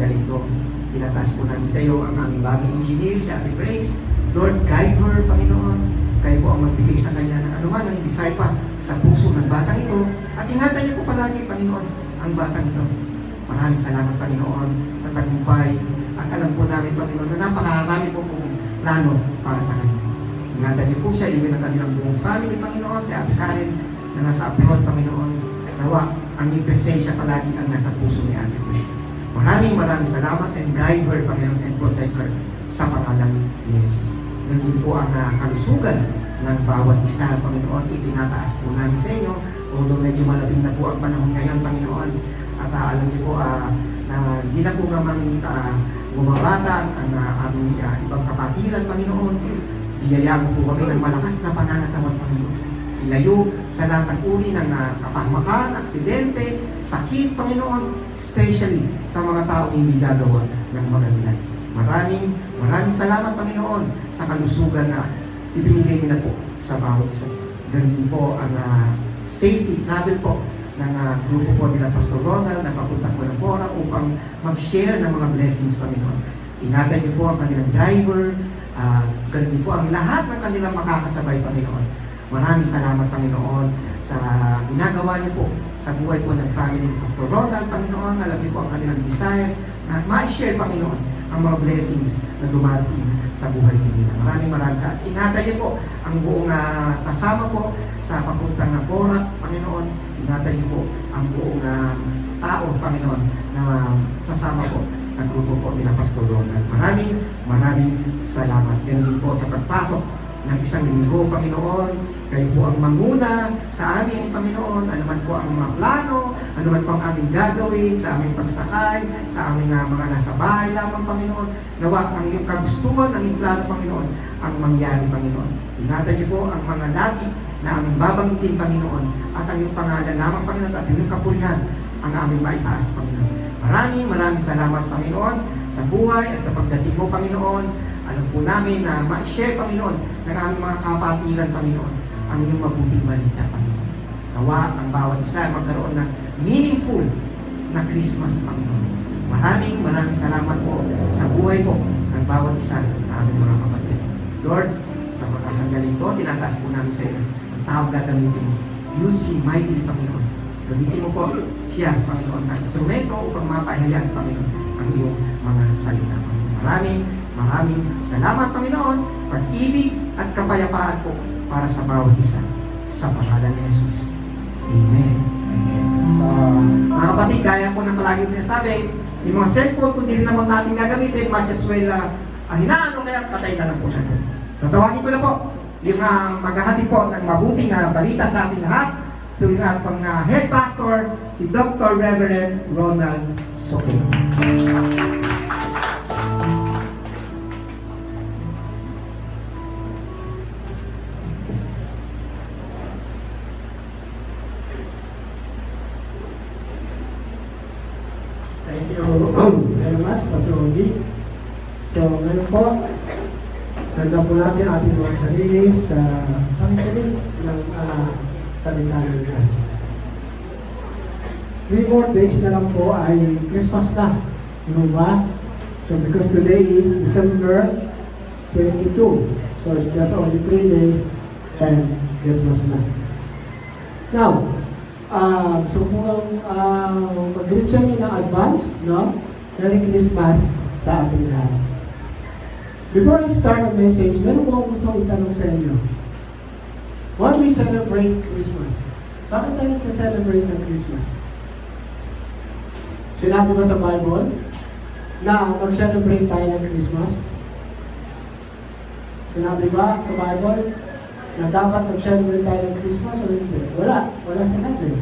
sandali ito. Tinataas po namin sa iyo ang aming bagong engineer, si Ate Grace. Lord, guide her, Panginoon. Kayo po ang magbigay sa kanya ng anuman ang desire pa sa puso ng batang ito. At ingatan niyo po palagi, Panginoon, ang batang ito. Maraming salamat, Panginoon, sa tagumpay. At alam po namin, Panginoon, na napakarami po pong plano para sa kanya. Ingatan niyo po siya, even ang kanilang buong family, Panginoon, si Ate Karen, na nasa abroad, Panginoon. Nawa, ang iyong presensya palagi ang nasa puso ni Ate Grace. Maraming salamat and guide her, Panginoon, and protect her sa pangalan ni Jesus. Ganun po ang kalusugan ng bawat isa, Panginoon, itinataas po namin sa inyo. Although medyo malabing na po ang panahon ngayon, Panginoon, at alam niyo po na hindi na po naman bumabata ang aming ibang kapatiran, Panginoon. Biyayaan po kami ng malakas na pananatawan, Panginoon. Ilayo sa lahat ng uri ng kapahamakan, aksidente, sakit, Panginoon, especially sa mga taong hindi gagawa ng maganda. Maraming salamat, Panginoon, sa kalusugan na ibinigay niyo na po sa bawat isa. Ganun din po ang safety travel po ng grupo po nila Pastor Ronald na papunta po ng Bora upang mag-share ng mga blessings, Panginoon. Ingatan niyo po ang kanilang driver, ganun din po ang lahat ng kanilang makakasabay, Panginoon. Maraming salamat, Panginoon, sa ginagawa niyo po sa buhay po ng family ni Pastor Ronald, Panginoon. Alam niyo po ang kanilang desire na ma-share, Panginoon, ang mga blessings na dumarating sa buhay nila. Maraming salamat. Ingatan niyo po ang buong sasama po sa papuntang na Bora, Panginoon. Ingatan niyo po ang buong tao, Panginoon, na sasama po sa grupo po nila Pastor Ronald. Maraming salamat. Ganun din po sa pagpasok ng isang linggo, Panginoon. Kayo po ang manguna sa amin, Panginoon. Ano man po ang mga plano, ano man po ang aming gagawin sa aming pagsakay, sa aming mga nasa bahay lamang, Panginoon. Nawa ang iyong kagustuhan, ang iyong plano, Panginoon, ang mangyari, Panginoon. Ingatan niyo po ang mga lagi na aming babanggitin, Panginoon, at ang iyong pangalan lamang, Panginoon, at iyong kapurihan ang aming maitaas, Panginoon. Maraming salamat, Panginoon, sa buhay at sa pagdating mo, Panginoon. Alam po namin na ma-share, Panginoon, ng aming mga kapatiran, Panginoon, ang iyong mabuting balita, Panginoon. Nawa ang bawat isa magkaroon ng meaningful na Christmas, Panginoon. Maraming salamat po sa buhay po ng bawat isa ng aming mga kapatid. Lord, sa mga sandali ito, tinataas po namin sa iyo ang tawag gagamitin mo. Use him mightily, Panginoon. Gamitin mo po siya, Panginoon, na instrumento upang mapahayag, Panginoon, ang iyong mga salita, Panginoon. Maraming salamat, Panginoon, pag-ibig at kapayapaan po para sa bawat isa. Sa pangalan ni Jesus. Amen. Amen. So, mga kapatid, gaya po ng palaging sinasabi, yung mga cellphone, kung di rin naman natin gagamitin, might as well, hinaan o kaya patay na lang po natin. So, tawagin ko na po yung maghahati po ng mabuting balita sa ating lahat. Ito yung ating head pastor, si Dr. Reverend Ronald Soquino. Thank you very much, Pastor Ogie. So, ngayon po, ganda po natin ating mga sarili sa pakikinig ng salita ng Diyos. 3 more days na lang po ay Christmas na. Ano ba? So, because today is December 22. So, it's just only 3 days and Christmas na. Now, so kung mag-greet siya niyo ng advance, no? Merry Christmas sa ating lahat. Before I start the message, meron po akong gustong itanong sa inyo. Why we celebrate Christmas? Bakit tayo nag-celebrate ng Christmas? Sinabi ba sa Bible na mag-celebrate tayo ng Christmas? Sinabi ba sa Bible na dapat mag-celebrate tayo ng Christmas o hindi? Wala sinabi.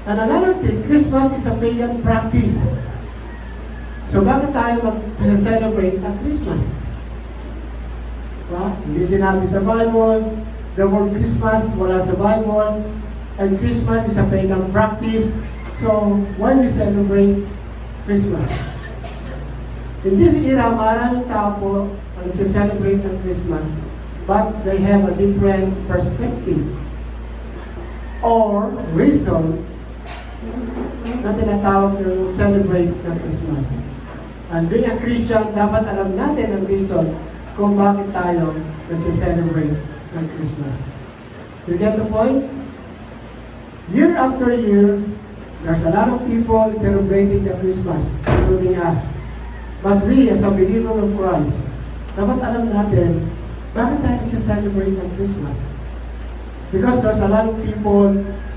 And another thing, Christmas is a pagan practice. So bakit tayo mag-celebrate ng Christmas? Hindi sinabi sa Bible, the word Christmas wala sa Bible, and Christmas is a pagan practice. So why we celebrate Christmas? In this era, maraming tao po ang celebrate ng Christmas, but they have a different perspective or reason na tinatawag na celebrate ng Christmas. And being a Christian, dapat alam natin ang reason kung bakit tayo nag-celebrate ng Christmas. You get the point? Year after year, there's a lot of people celebrating the Christmas, including us. But we, as a believer of Christ, dapat alam natin, bakit tayo nag-celebrate ng Christmas? Because there's a lot of people,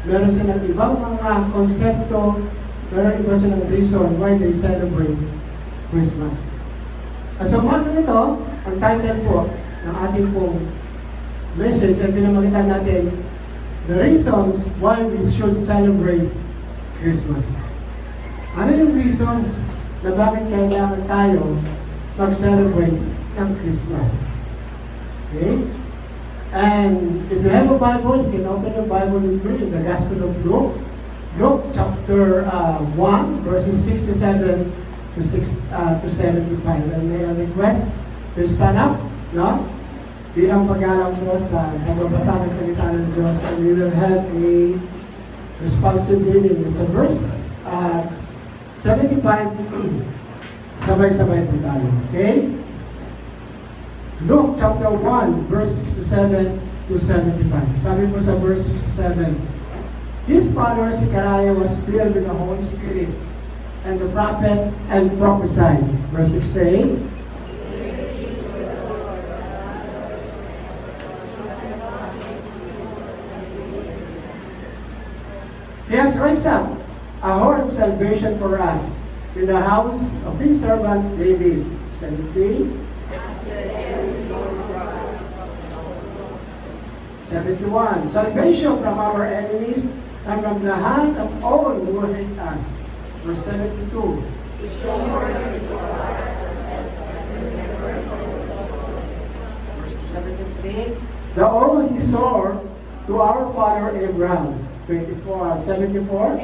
meron silang ibang mga konsepto, meron iba silang reason why they celebrate Christmas. At sa umaga nito, ang title po ng ating pong message ay pinamagitan natin the reasons why we should celebrate Christmas. Ano yung reasons na bakit kailangan tayo mag-celebrate ng Christmas? Okay? And if you have a Bible, you can open your Bible with me in the Gospel of Luke. Luke chapter 1, verses 67 to 75. And may I request to stand up, no? Bilang pag-alam mo sa pagbabasa ng salita ng Diyos, and we will have a responsive reading. It's a verse 75. Sabay-sabay po tayo. Okay? Luke chapter 1, verse 67 to 75. Sabi po sa verse 67, his father, Zechariah, was filled with the Holy Spirit, and the prophet and prophesied. Verse 68, he has raised up a horn of salvation for us in the house of his servant David. 70. 71. Salvation from our enemies and from the hand of all who hate us. Verse 72. Verse 73. The oath he swore to our father Abraham. 74.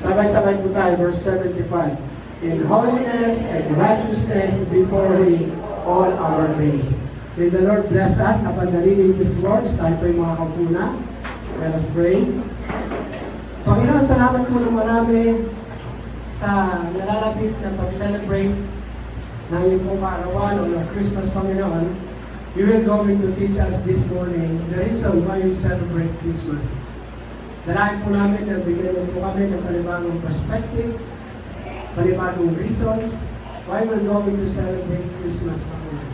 Sabay-sabay po tayo, verse 75. In holiness and righteousness before Him all our days. May the Lord bless us upon the reading of His words. Tayo po yung mga kapuna. Let us pray. Panginoon, salamat po ng marami sa nalalapit na pag-celebrate ng iyong pong kaarawan o ng Christmas, Panginoon. You will go to teach us this morning the reason why we celebrate Christmas. Dalayan po namin na bigyan mo po kami ng panibagong perspective, panibagong reasons why we're going to celebrate Christmas, Panginoon.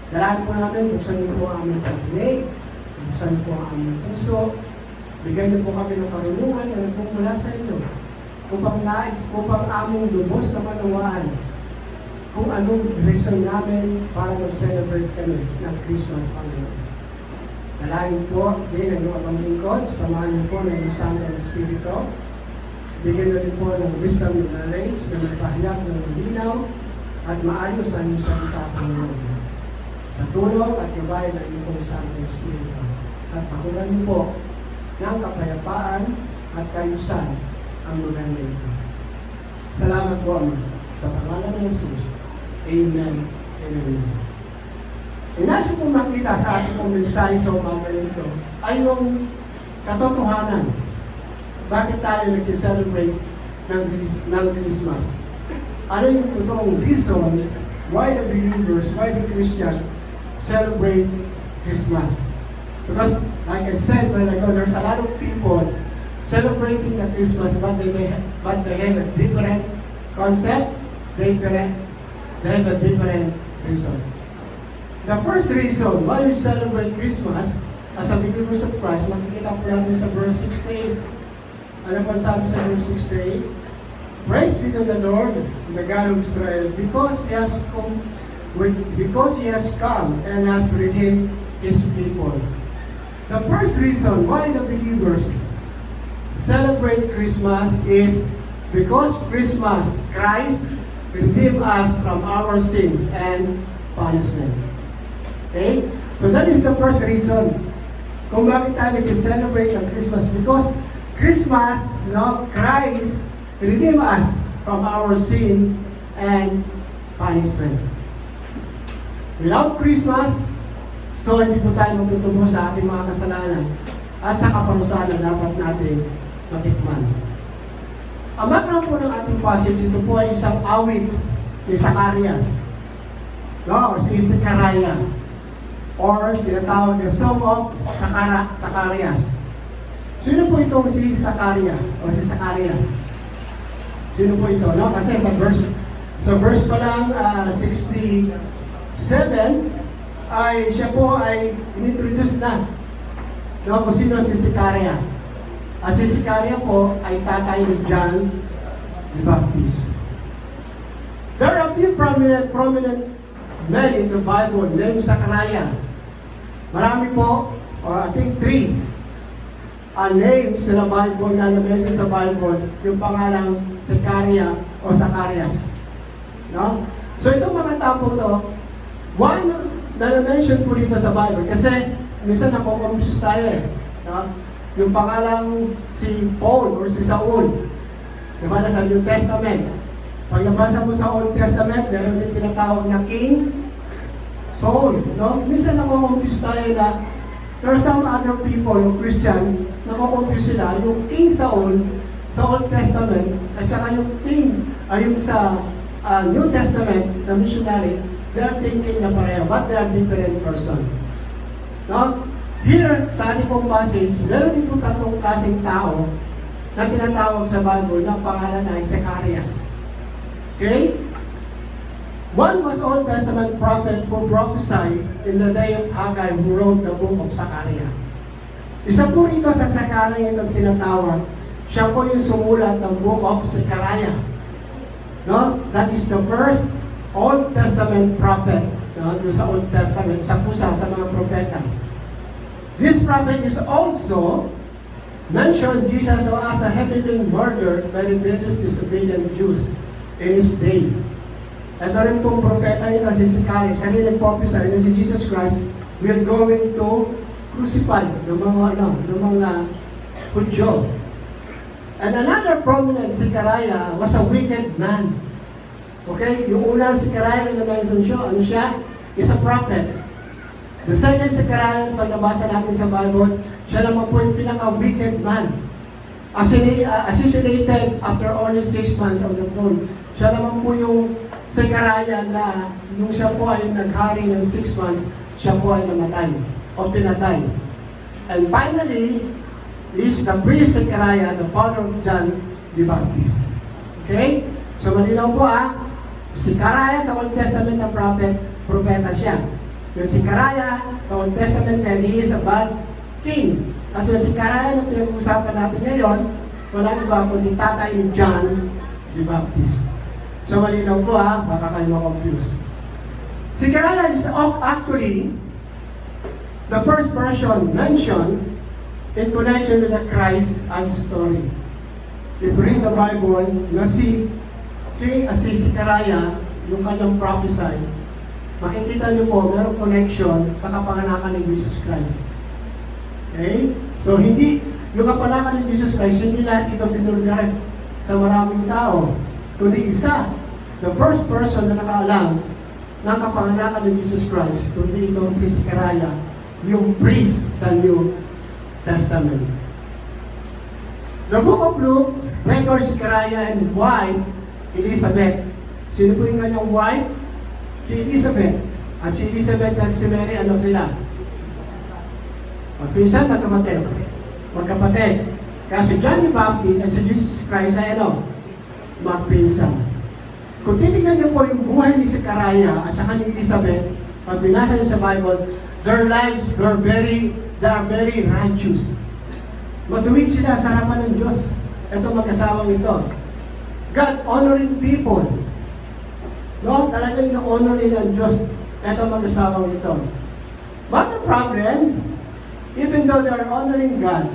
Dalayan po namin, buksan niyo po ang aming pagkinig, buksan niyo po ang aming puso, bigyan niyo po kami ng karunungan na nagpumula sa inyo, upang aming lubos na manawaan kung anong reason namin para mag-celebrate kami ng Christmas, Panginoon. Dalangin po din ang iyong lingkod, samahan niyo po ng iyong Santo Espiritu. Bigyan niyo rin po ng wisdom and knowledge na magpahinap ng linaw at maayos ang iyong salita, Panginoon. Sa tulong at gabay ng iyong Santo Espiritu. At pakulan niyo po ng kapayapaan at kayusan ang lugar na ito. Salamat po, Ama, sa pangalan ng Jesus. Amen. Amen. Inasyo pong makita sa ating pong mensahe sa umaga nito ay yung katotohanan. Bakit tayo nag-celebrate ng Christmas? Ano yung totoong reason why the believers, why the Christian celebrate Christmas? Because, like I said while ago, there's a lot of people celebrating the Christmas, but they have a different concept, they have a different reason. The first reason why we celebrate Christmas as a believers of Christ, makikita po natin sa verse 68. Ano pa sabi sa verse 68? Praise be to the Lord, the God of Israel, because He has come and has redeemed His people. The first reason why the believers celebrate Christmas is because Christmas, Christ redeemed us from our sins and punishment. Okay? So that is the first reason kung bakit tayo nag-celebrate ang Christmas. Because Christmas, Christ redeemed us from our sin and punishment. Without Christmas, So, hindi po tayo matutubo sa ating mga kasalanan at sa kaparusahan na dapat natin matikman. Ang background po ng ating passage, ito po ay isang awit ni Zacarias, no? Or si Zechariah, or tinatawag na Song of Zacarias. Sino po itong si Zacariah o si Zacarias? Sino po ito? No? Kasi sa verse pa lang 67 ay siya po ay inintroduce na, no? Kung sino si Zechariah. At si Zechariah po ay tatay ni John the Baptist. There are a few prominent men in the Bible named Zechariah. Marami po, or I think 3 names sa Bible na na-mention sa Bible, yung pangalang Zechariah o Zacarias. No? So itong mga tao po to, one na na-mention po dito sa Bible, kasi minsan nakoconfuse tayo eh. No? Yung pangalang si Paul or si Saul, diba na sa New Testament. Pag nabasa mo sa Old Testament, meron din tinatawag na King Saul. No? Minsan nakoconfuse tayo na there are some other people, yung Christian, nakoconfuse sila. Yung King Saul sa Old Testament at saka yung King, yung sa New Testament na missionary, they are thinking na pareho, but they are different person. No? Here, sa ating pong passage, meron din po 3 klaseng tao na tinatawag sa Bible na pangalan ay Zacarias. Okay? One was Old Testament prophet who prophesied in the day of Haggai who wrote the book of Zechariah. Isa po rito sa Zechariah itong tinatawag, siya po yung sumulat ng book of Zechariah. No? That is the first Old Testament prophet. No? Yung sa Old Testament, sa mga propeta. This prophet is also mentioned Jesus as a heavily murdered by rebellious disobedient Jews in his day. Ito rin pong propeta nito si Zacarias, sariling prophesy na si Jesus Christ will going to crucify ng mga Hudyo. And another prominent Zechariah was a wicked man. Okay? Yung unang Zechariah na mention siya, ano siya? Is a prophet. The second Zechariah, pag nabasa natin sa Bible, siya naman po yung pinaka-wicked man. Assassinated after only 6 months on the throne. Siya naman po yung Zechariah na nung siya po ay naghari ng 6 months, siya po ay namatay o pinatay. And finally, is the priest Zechariah, the father of John the Baptist. Okay? So malinaw po Zechariah sa Old Testament na propeta siya. Yung Zechariah sa Old Testament and he is a bad king. At yung Zechariah na pinag-uusapan natin ngayon, walang iba kundi tatay ni John the Baptist. So malinaw po baka kayo ma-confuse. Zechariah is actually the first person mentioned in connection with the Christ as story. If you read the Bible, si Zechariah, yung kanyang prophesy, makikita niyo po, mayroong connection sa kapanganakan ni Jesus Christ. Okay? So, yung kapanganakan ni Jesus Christ, hindi lahat ito binulgar sa maraming tao. Kundi isa, the first person na nakaalam ng kapanganakan ni Jesus Christ, kundi itong si Zechariah, yung priest sa New Testament. The book of Luke records Zechariah and wife, Elizabeth. Sino po yung kanyang wife? Si Elizabeth. At si Elizabeth at si Mary, ano sila? Magpinsan, magkapatid. Kaya si John the Baptist at si Jesus Christ ay magpinsan. Kung titignan niyo po yung buhay ni Zechariah at saka ni Elizabeth, pag binasa niyo sa Bible, their lives they are very righteous. Matuwid sila sa harapan ng Diyos. Ito mag-asawang ito. God honoring people. No, talaga ino-honor nila ang Diyos. Ito mag-asawang ito. But the problem, even though they are honoring God,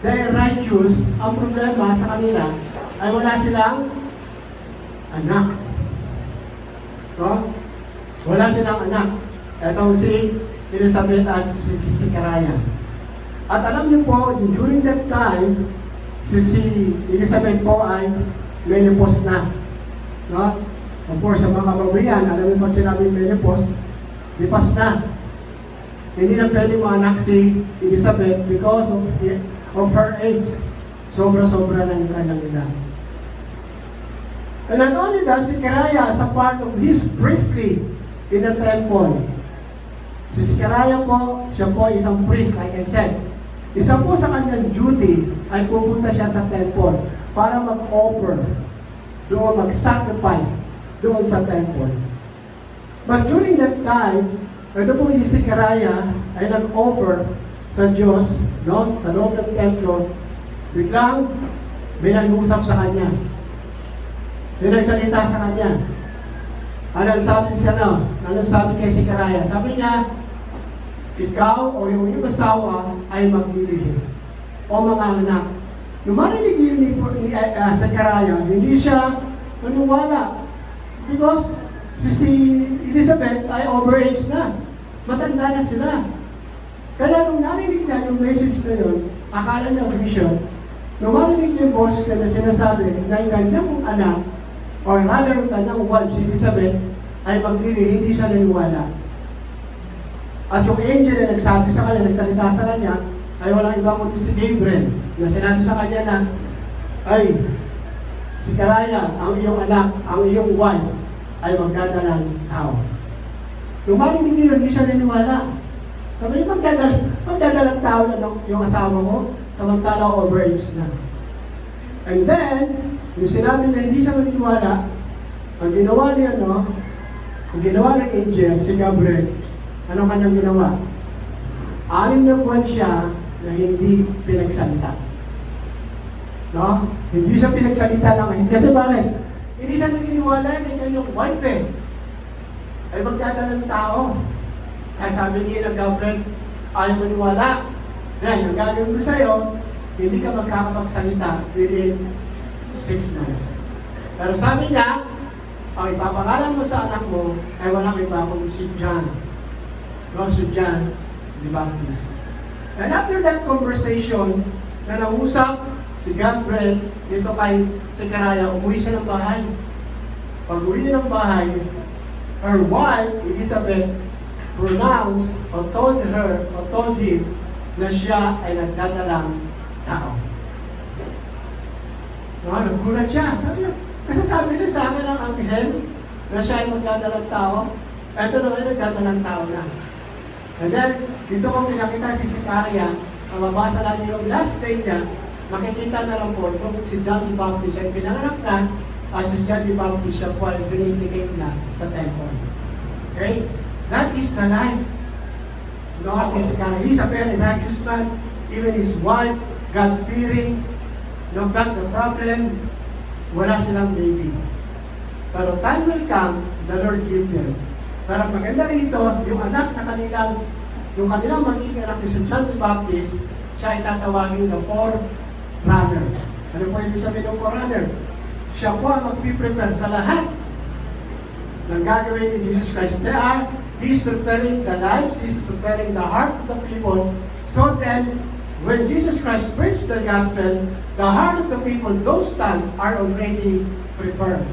they are righteous, ang problema sa kanila ay wala silang anak. No? Wala silang anak. Ito si Elizabeth at si Zechariah. At alam niyo po, during that time, si Elizabeth po ay menopause na. No? Of course, sa mga kababayan, alam niyo pag sinabing menopause, lipas na. Hindi na pwede maanak si Elizabeth because of her age. Sobra-sobra na yung kanyang edad. And not only that, si Zechariah as a part of his priestly in the temple. Si Zechariah po, siya po ay isang priest, like I said. Isa po sa kanyang duty ay pupunta siya sa temple para mag-offer, doon mag-sacrifice, doon sa temple. But during that time, ito po si Zechariah ay nag-offer sa Diyos, no? Sa loob ng templo, biglang may nag-usap sa kanya. May nagsalita sa kanya. Anong sabi siya, no? Anong sabi kay Zechariah? Sabi niya, ikaw o yung iyong asawa ay maglilihim. O mga anak. Nung marinig yun ni Zechariah, hindi siya maniwala. Because si Elizabeth ay overage na. Matanda na sila. Kaya nung narinig niya yung message na yun, akala niya vision, nung marinig niya yung boses na sinasabi na yung kanyang anak, or rather yung kanyang wife, si Elizabeth, ay maglilihim, hindi siya naniwala. At yung angel na nagsabi sa kanya, nagsalita sa kanya, ay walang iba kundi si Gabriel, na sinabi sa kanya na, ay, si Zechariah, ang iyong anak, ang iyong wife, ay magdadalang tao. Yung marinig niyo, hindi siya naniwala. Sabi niya, magdadalang tao na yung asawa ko, samantala overage na. And then, yung sinabi na hindi siya maniniwala, ang ginawa niya, no, ang ginawa ng angel, si Gabriel, ano kanyang ginawa? 6 na buwan siya na hindi pinagsalita. No? Hindi siya pinagsalita lang. Kasi bakit? Hindi siya naniniwala na kanyang wife ay magdadalang tao. Kaya sabi niya ng Gabriel, ayaw maniwala. Yan, ang gagawin ko sa'yo, hindi ka magkakapagsalita within 6 months. Pero sabi niya, ang ipapangalan mo sa anak mo ay walang iba kundi si John. No, si John the Baptist. And after that conversation, na nausap si Gabriel dito kay Zechariah, umuwi siya ng bahay. Pag uwi niya ng bahay, her wife, Elizabeth, pronounced or told him na siya ay nagdadalang tao. No, nagulat siya. Sabi niya, kasi sabi niya sa akin ng anghel na siya ay magdadalang tao. Ito naman ay nagdadalang tao na. And then, dito kong pinakita si Zechariah, ang mabasa natin yung last day niya, makikita na lang po kung si John the Baptist ay pinanganak na, at si John the Baptist siya po ay dinitigate na sa temple. Okay? That is the life. No, at Zechariah, he's a very righteous man. Even his wife, God-fearing. No, but the problem, wala silang baby. Pero time will come, the Lord give them. Pero maganda rito, yung anak na kanilang magiging anak ni John the Baptist, siya ay tatawagin ng forerunner. Ano po yung sabihin ng forerunner? Siya po ang magpiprepare sa lahat ng gagawin ni Jesus Christ. He's preparing the lives, He's preparing the heart of the people. So then, when Jesus Christ preached the gospel, the heart of the people, those times, are already prepared.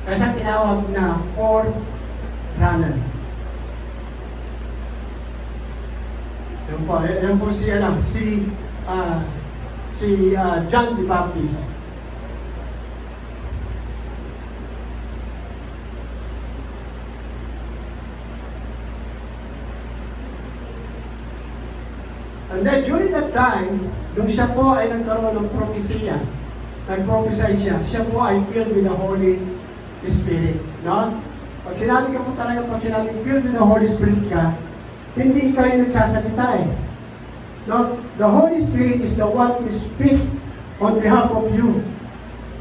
Kaya tinawag na forerunner. Yan po si John the Baptist. And then during that time, nung siya po ay nagkaroon ng propesya, nag-prophesy siya po ay filled with the Holy Spirit. No? Pag sinabi filled with the Holy Spirit ka, hindi ikaw yung nagsasalita eh. No? The Holy Spirit is the one to speak on behalf of you.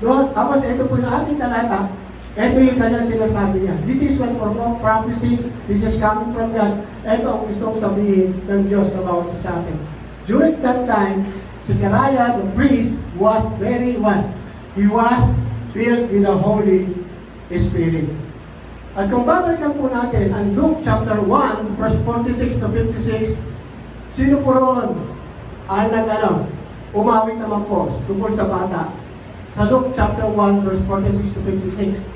No? Tapos ito po yung ating talata, ito yung kanyang sinasabi niya. This is one for prophecy, this is coming from God. Ito ang gustong sabihin ng Diyos about sa atin. During that time, Zechariah, the priest, was very what? He was filled with the Holy Spirit. At kung babalikan po natin ang Luke chapter 1, verse 46 to 56, sino po roon ang umawit naman po tungkol sa bata? Sa Luke chapter 1, verse 46 to 56.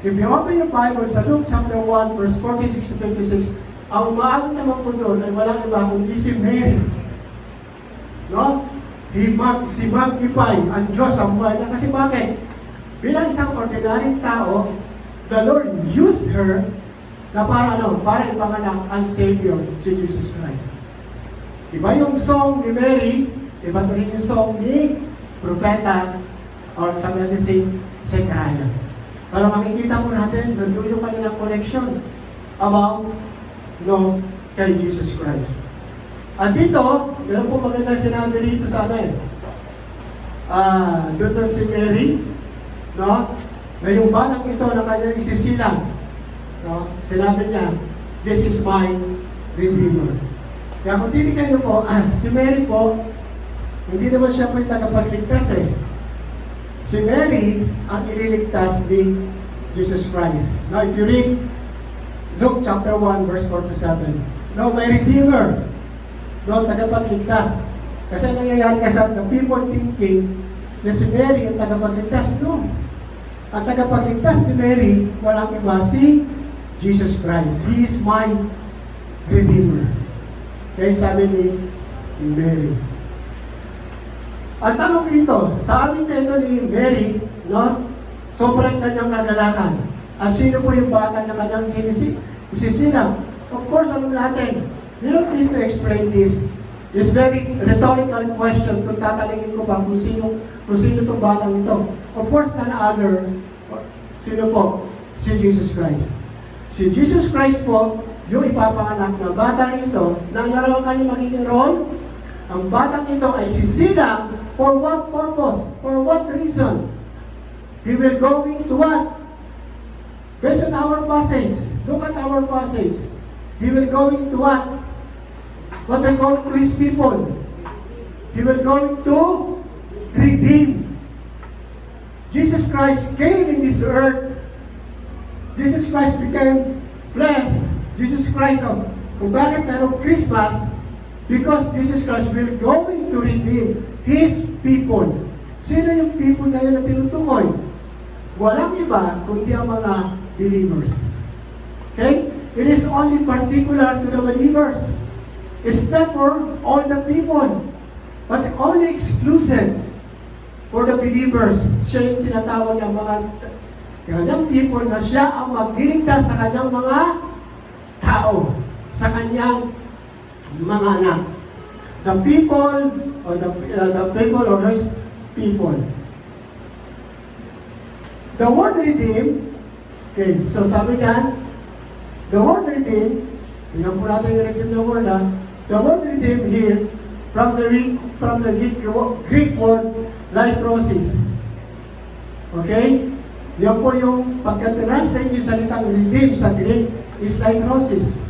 If you open your Bible sa Luke chapter 1, verse 46 to 56, Ang umaabot naman po doon ay walang iba kundi si Mary. No? Si magnify ang Diyos ang buhay niya. Kasi bakit? Bilang isang ordinary tao, the Lord used her na para ipanganak ang Savior, si Jesus Christ. Iba yung song ni Mary, iba rin yung song ni Propeta, or sa natin si Zechariah. Para makikita po natin, nandun yung kanilang connection about kay Jesus Christ. At dito, meron po magandang sinabi rito sa doon na si Mary, no? Na yung batang ito na kanyang isisilang, no? Sinabi niya, this is my Redeemer. Kaya kung titignan niyo po, si Mary po, hindi naman siya po yung tagapagligtas eh. Si Mary ang ililigtas ni Jesus Christ. Now, if you read Luke chapter 1, verse 47, no, may Redeemer, no, tagapagligtas. Kasi nangyayari kasi the people thinking na si Mary ang tagapagligtas. No. Ang tagapagligtas ni Mary, walang iba, si Jesus Christ. He is my Redeemer. Kaya sabi ni Mary. Ang tanong dito, sa amin na ito ni Mary, no, sobrang kanyang kagalakan. At sino po yung bata na kanyang isisilang? Of course, alam natin, you don't need to explain this. This very rhetorical question, kung tatalingin ko ba kung sino itong batang ito. Of course, none other, sino po? Si Jesus Christ. Si Jesus Christ po, yung ipapanganak na bata nito, na naroon kayo magiging role, ang batang ito ay sisilang for what purpose? For what reason? He will going to what? Based on our passage, look at our passage. He will going to what? What will going to his people? He will going to redeem. Jesus Christ came in this earth. Jesus Christ became flesh. Jesus Christ, kung bakit mayroong Christmas, because Jesus Christ will going to redeem His people. Sino yung people na yun na tinutukoy? Walang iba kundi ang mga believers. Okay? It is only particular to the believers. It's not for all the people. But it's only exclusive for the believers. Siya yung tinatawag ng mga kanyang people na siya ang magliligtas sa kanyang mga tao, sa kanyang mga anak. The people, or the people or his people. The word redeem, okay, so sabi dyan, the word redeem, tingnan po natin yung redeem na word the word redeem here, from the Greek word, litrosis. Okay? Yan po yung pagka-translate yung salitang redeem sa Greek is litrosis.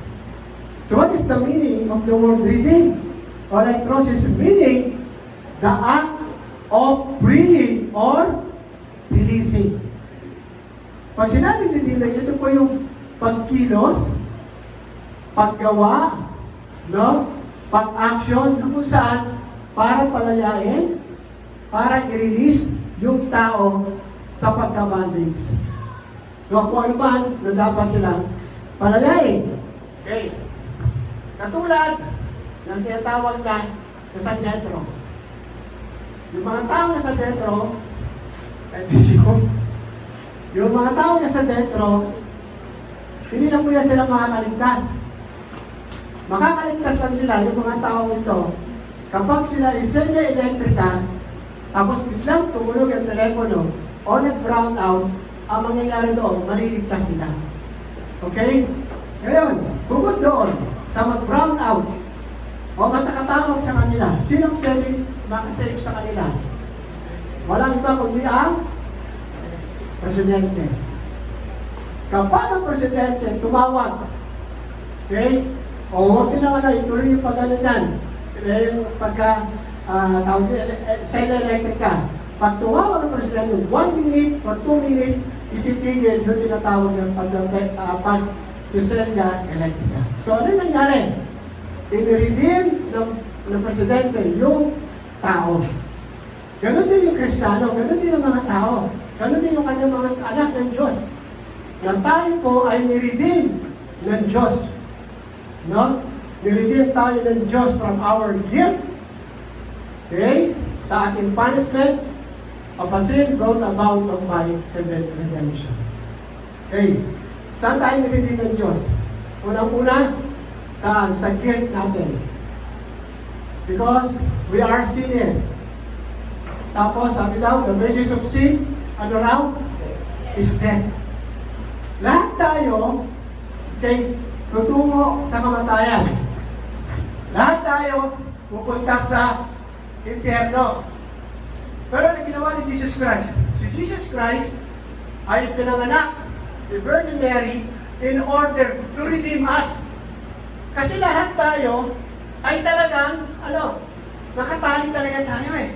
So what is the meaning of the word redeem? Or litrosis, meaning the act of freeing or releasing. Pag sinabi redeem, ito po yung pagkilos, paggawa, no? Pag-action, kung saan para palayain, para i-release yung tao sa pagka-bandage. So kung ano man na dapat silang palayain. Okay. Katulad ng sinatawag na San Pedro. Yung mga tao na San Pedro, yung mga tao na San Pedro, hindi na po yan sila makakaligtas. Makakaligtas lang sila yung mga tao ito kapag sila isenya elektrika, tapos biglang tumunog ang telepono o nag-brown out, ang mangyayari doon, maliligtas sila. Okay? Ngayon, bukod doon, sa mag-brown out, o matakatawag sa kanila, sinong pwedeng makasave sa kanila? Walang iba kundi ang presidente. Kapag ang presidente tumawag, okay? O huwag na ituloy yung pag-ano dyan, yung pagka cell electrica. Pag tumawag ang presidente, 1 minute or 2 minutes, ititigil yung tinatawag ng pag-sisenda electrica. So ano nangyari? I-redeem ng presidente yung tao. Ganon din yung Kristiyano, ganon din ang mga tao. Ganon din yung kanyang mga anak ng Diyos. Na tayo po ay ni-redeem ng Diyos. No? Niredeem tayo ng Diyos from our guilt. Okay? Sa ating punishment of a sin brought about of my redemption. Okay? Saan tayo niredeem ng Diyos? Unang-una, saan? Sa guilt natin. Because we are sinner. Tapos, sabi daw, the wages of sin, ano raw? Is death. Lahat tayo, okay, tutungo sa kamatayan. Lahat tayo pupunta sa impyerno. Pero ang ginawa ni Jesus Christ, si Jesus Christ ay pinanganak ni Virgin Mary in order to redeem us. Kasi lahat tayo ay talagang, nakatali talaga tayo eh.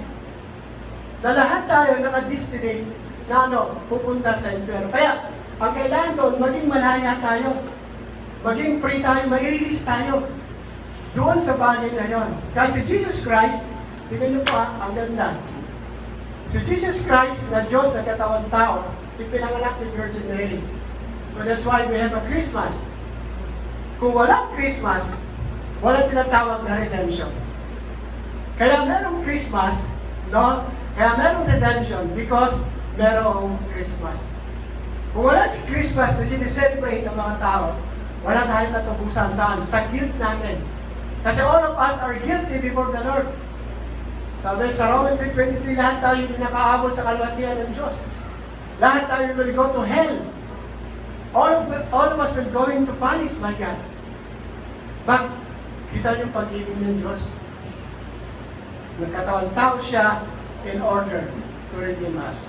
Na lahat tayo nakadestinate na pupunta sa impyerno. Kaya, ang kailangan doon, maging malaya tayo. Maging free tayo, mai-release tayo. Doon sa bagay na yon. Kasi Jesus Christ, tingnan niyo pa, ang ganda. Si Jesus Christ, na Diyos na katawang tao, ipinanganak ni Virgin Mary. So that's why we have a Christmas. Kung walang Christmas, walang tinatawag na redemption. Kaya merong Christmas, no? Kaya merong redemption because merong Christmas. Kung wala si Christmas na sineselebrate ng mga tao, wala tayong katubusan saan? Sa guilt natin. Kasi all of us are guilty before the Lord. Sabi sa Romans 3:23, lahat tayo hindi nakaabot sa kalwatian ng Diyos. Lahat tayo will go to hell. All of us will going to punish, my God. But, kita niyo pag-ibig ng Diyos. Nagkatawang tao siya in order to redeem us.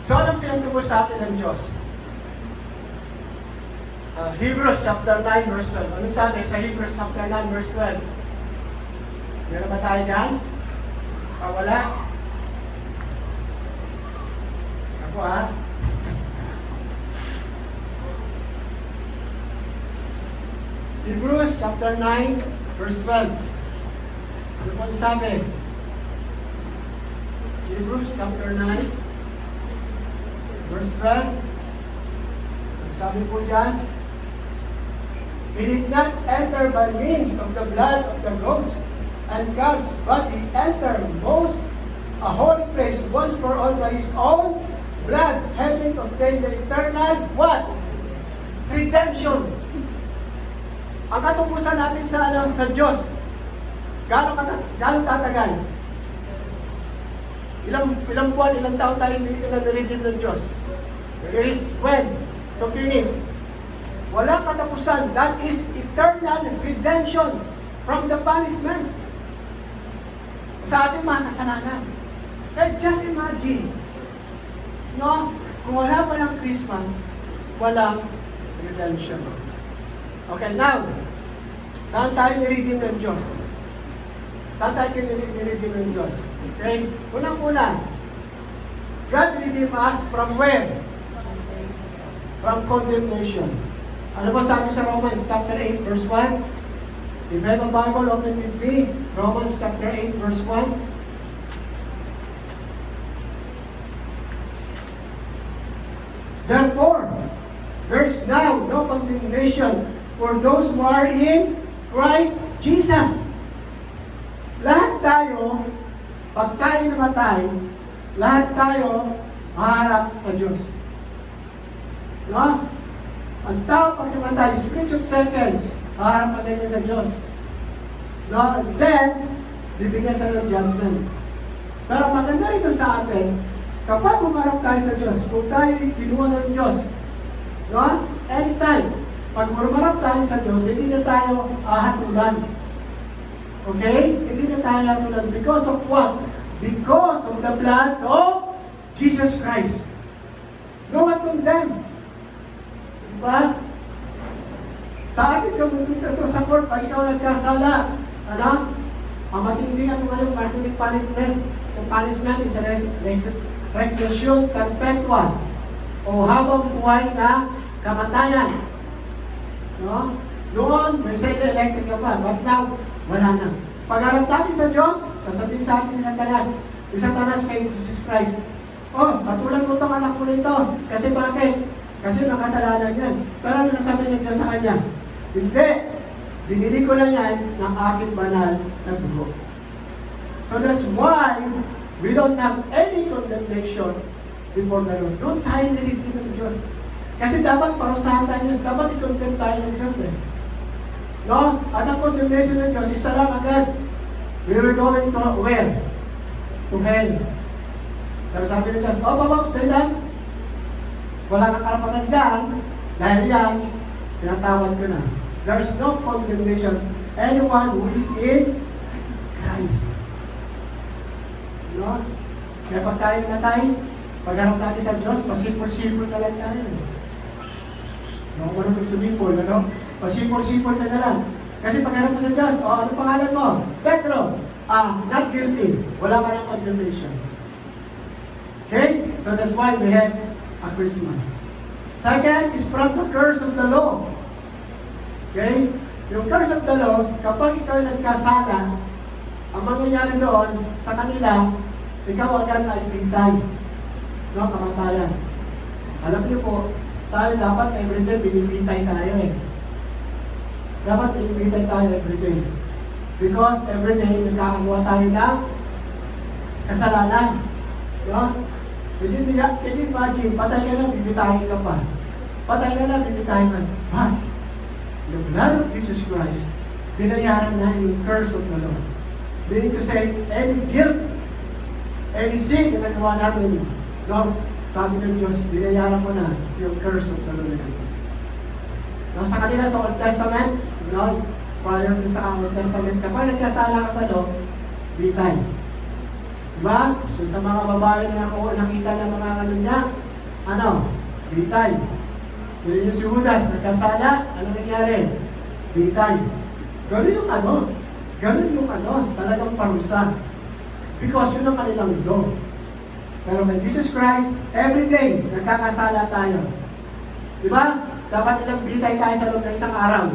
So, anong pinagtubos sa atin ng Diyos? Hebrews chapter 9 verse 12. Ano sabi sa Hebrews chapter 9 verse 12? Meron ba tayo dyan? Wala? Ako Hebrews chapter 9 verse 12. Ano po sabi? Hebrews chapter 9 verse 12. Sabi po dyan, it did not enter by means of the blood of the goats and calves, but he entered most a holy place once for all by his own blood, having obtained the eternal what? Redemption. Ang katubusan natin sa Diyos, gaano tatagal? Ilang buwan, ilang taon tayo niredeem ng Diyos? It is when? To finish. Walang katapusan. That is eternal redemption from the punishment sa ating mga kasalanan. And just imagine, no? Kung wala palang Christmas, walang redemption. Okay, now, saan tayo niredeem ng Diyos? Saan tayo niredeem ng Diyos? Okay? Unang-una, God redeemed us from where? From condemnation. Ano ba sabi sa Romans chapter 8 verse 1? If you have a Bible, open with me. Romans chapter 8 verse 1. Therefore, there's now no condemnation for those who are in Christ Jesus. Lahat tayo, pag tayo namatay, lahat tayo maharap sa Diyos. No? Ang tao pag namatay, spiritual seconds, maharap pa din sa Diyos. No? Then, bibigyan sa ng judgment. Pero maganda rito sa atin, kapag umarap tayo sa Diyos, kung tayo kinuha ng Diyos, no? Anytime, pag umarap tayo sa Diyos, hindi na tayo hatulan. Okay? Hindi na tayo hatulan. Because of what? Because of the blood of Jesus Christ. No one condemned. Diba? Sa atin sa mundo sa court, pag ikaw nagkasala, ang matinding ngayon, matinding punishment is reclusion perpetua o habang buhay na kamatayan. No? Noon, may electric ka pa, but now, wala na. Pag-arap natin sa Diyos, sasabihin sa atin ni Satanas kay Jesus Christ, patulan mo itong anak mo nito. Kasi bakit? Kasi makasalanan yan. Pero ano sasabihin ng Diyos sa kanya? Hindi. Binili ko lang yan ng aking banal na dugo. So that's why we don't have any condemnation before the Lord. Doon tayo nilipin ng Diyos. Kasi dapat parusahan tayo ng Diyos. Dapat i-condemn tayo ng Diyos eh. No? At ang condemnation ng Diyos, isa lang agad. We were going to where? To hell. Pero sabi ng Diyos, oh, Baba, say that. Wala kang karapatan dyan. Dahil yan, pinatawad ko na. There is no condemnation. Anyone who is in Christ. No? Kaya pag tayo natay, pagharap natin sa Diyos, pasipol-sipol na lang tayo. No, kung ano sumipol, ano? Pasipol-sipol na lang. Kasi pagharap mo sa Diyos, ano pangalan mo? Pedro. Not guilty. Wala ka ng condemnation. Okay? So that's why we have a Christmas. Second is from the curse of the law. Okay? Yung curse of the law, kapag ikaw nagkasala, ang mangyayari doon sa kanila, ikaw agad ay bintay. No? Kamatayan. Alam niyo po, tayo dapat everyday binibintay tayo eh. Dapat binibintay tayo everyday. Because everyday nagkakakuha tayo ng kasalanan. No? Can you imagine, patay ka na, bibitahin ka pa. Patay ka na, bibitahin ka. But, the blood of Jesus Christ, binayaran na yung curse of the Lord. Meaning to say, any guilt, any sin na nagawa natin, no? Sabi ng Diyos, binayaran mo na yung curse of the Lord. No, sa kanila sa Old Testament, no? Prior to sa Old Testament, kapag nagkasala ka sa law, bitay. Diba? So sa mga babae na nakita ng mga ano niya, bitay. Yun yung si Judas, nagkasala, ano nangyari? Bitay. Ganun yung talagang parusa. Because yun ang kanilang law. Pero may Jesus Christ, every day, nagkakasala tayo. Diba? Dapat nilang bitay tayo sa loob ng isang araw.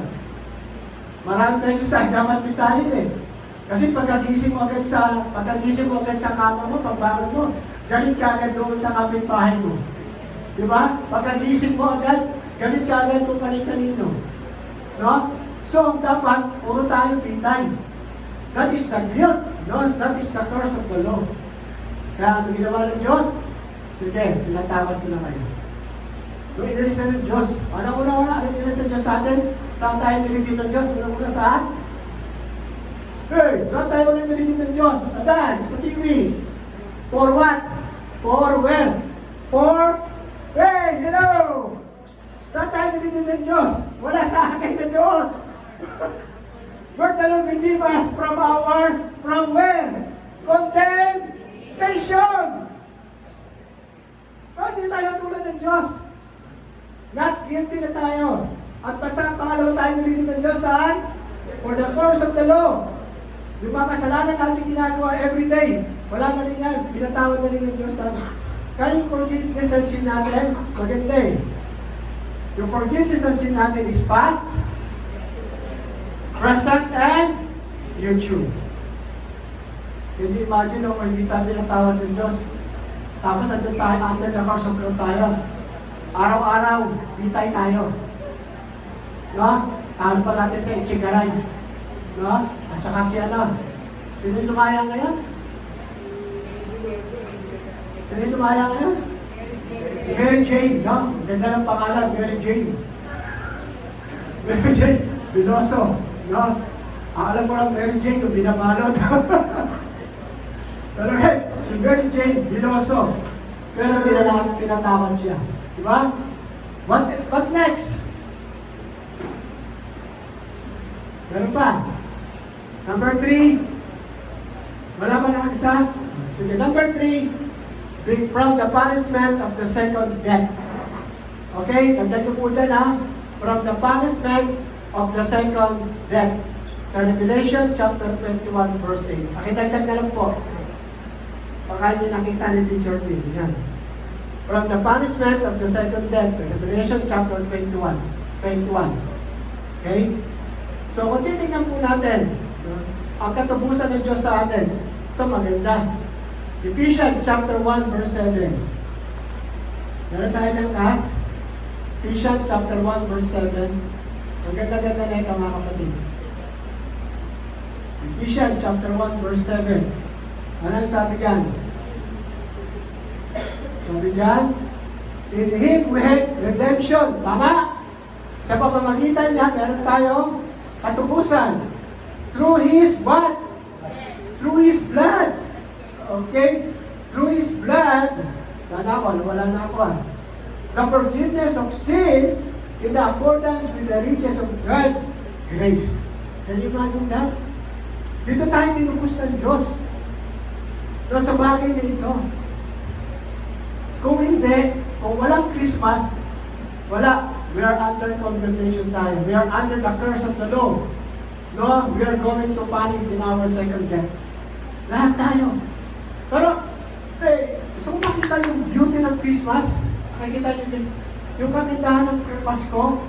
Maraming beses tayo dapat bitayin eh. Kasi pagkagising mo agad sa kama mo, pagbangon mo, galit ka agad doon sa kapitbahay mo. Diba? Pagkagising mo agad, galit ka agad kung kanino. No? So, dapat, puro tayo bitay. That is the guilt. No? That is the curse of the law. Kaya ang ginawa ng Diyos, sige, pinatawad ko na kayo. Nung inalis na ng Diyos, ano inalis ng Diyos sa atin? Saan tayo nilibig ng Diyos? Una saan? Hey, saan tayo ulit nilibig ng Diyos? Adan, sa TV. For what? For where? For, hey, hello! Saan tayo nilibig ng Diyos? Wala sa akin na doon. Where the Lord redeem us from where? Condemnation! Bakit hindi tayo tulad ng Diyos? Not guilty na tayo. At pangalawa tayo nililip ng Diyos saan? For the course of the law. Yung mga kasalanan natin ginagawa everyday, wala na rin yan. Pinatawad na rin ng Diyos natin. Kaya yung forgiveness ng sin natin, maganda eh. Yung forgiveness ng sin natin is past, present, and future. Can you imagine kung hindi tayo pinatawad ng Diyos? Tapos andun tayo, under the course of law tayo. Araw-araw, bitay tayo. No? Talo pa natin sa Ichigaray. No? At saka sino yung lumayang ngayon? Sino yung lumayang ngayon? Mary Jane, no? Ganda ng pangalan, Mary Jane. Mary Jane, Biloso. No? Alam mo lang, Mary Jane, yung binabalot. Pero si Mary Jane, Biloso. Pero pinatawad siya. Diba? What next? Meron pa. Number 3. Wala pa na isa? Sige, number 3. Bring from the punishment of the second death. Okay? Tandaan ko po dyan ha. From the punishment of the second death. Sa Revelation chapter 21 verse 8. Pakitagdag na lang po. Baka hindi nakita ni Teacher Tim. Yan. From the punishment of the second death. Revelation chapter 21. Okay? So, kung titignan po natin, ang katubusan ng Diyos sa atin, ito maganda. Ephesians chapter 1 verse 7. Meron tayo ng Ephesians chapter 1 verse 7. Ang ganda-ganda na ito mga kapatid. Ephesians chapter 1 verse 7. Ano ang sabi dyan? Sabi dyan, in Him we had redemption. Tama? Sa pamamagitan niya, meron tayong katubusan. Through His what? Through His blood. Okay? Through His blood, sana ako, wala na ako the forgiveness of sins in accordance with the riches of God's grace. Can you imagine that? Dito tayo tinubos ng Diyos. No, sa bagay na ito. Kung hindi, kung walang Christmas, wala. We are under condemnation tayo. We are under the curse of the law. No, we are going to punish in our second death. Lahat tayo. Pero, gusto mo makita yung beauty ng Christmas? Makikita nyo yung kagandahan ng Pasko?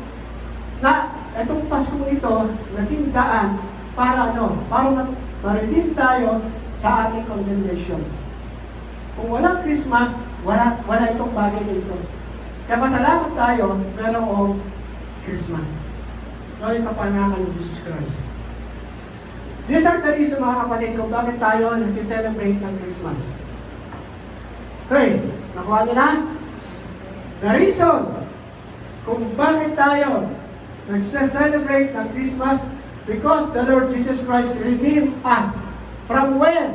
Na, itong Pasko ito, naging daan para para ma-redeem tayo sa ating condemnation. Kung walang Christmas, wala itong bagay na ito. Kaya pasalamat tayo, merong Christmas. Yung kapanakan ng Jesus Christ. These are the reason, mga kapatid, kung bakit tayo nag-celebrate ng Christmas. Okay, nakuha niyo na? The reason kung bakit tayo nag-celebrate ng Christmas, because the Lord Jesus Christ redeemed us. From where?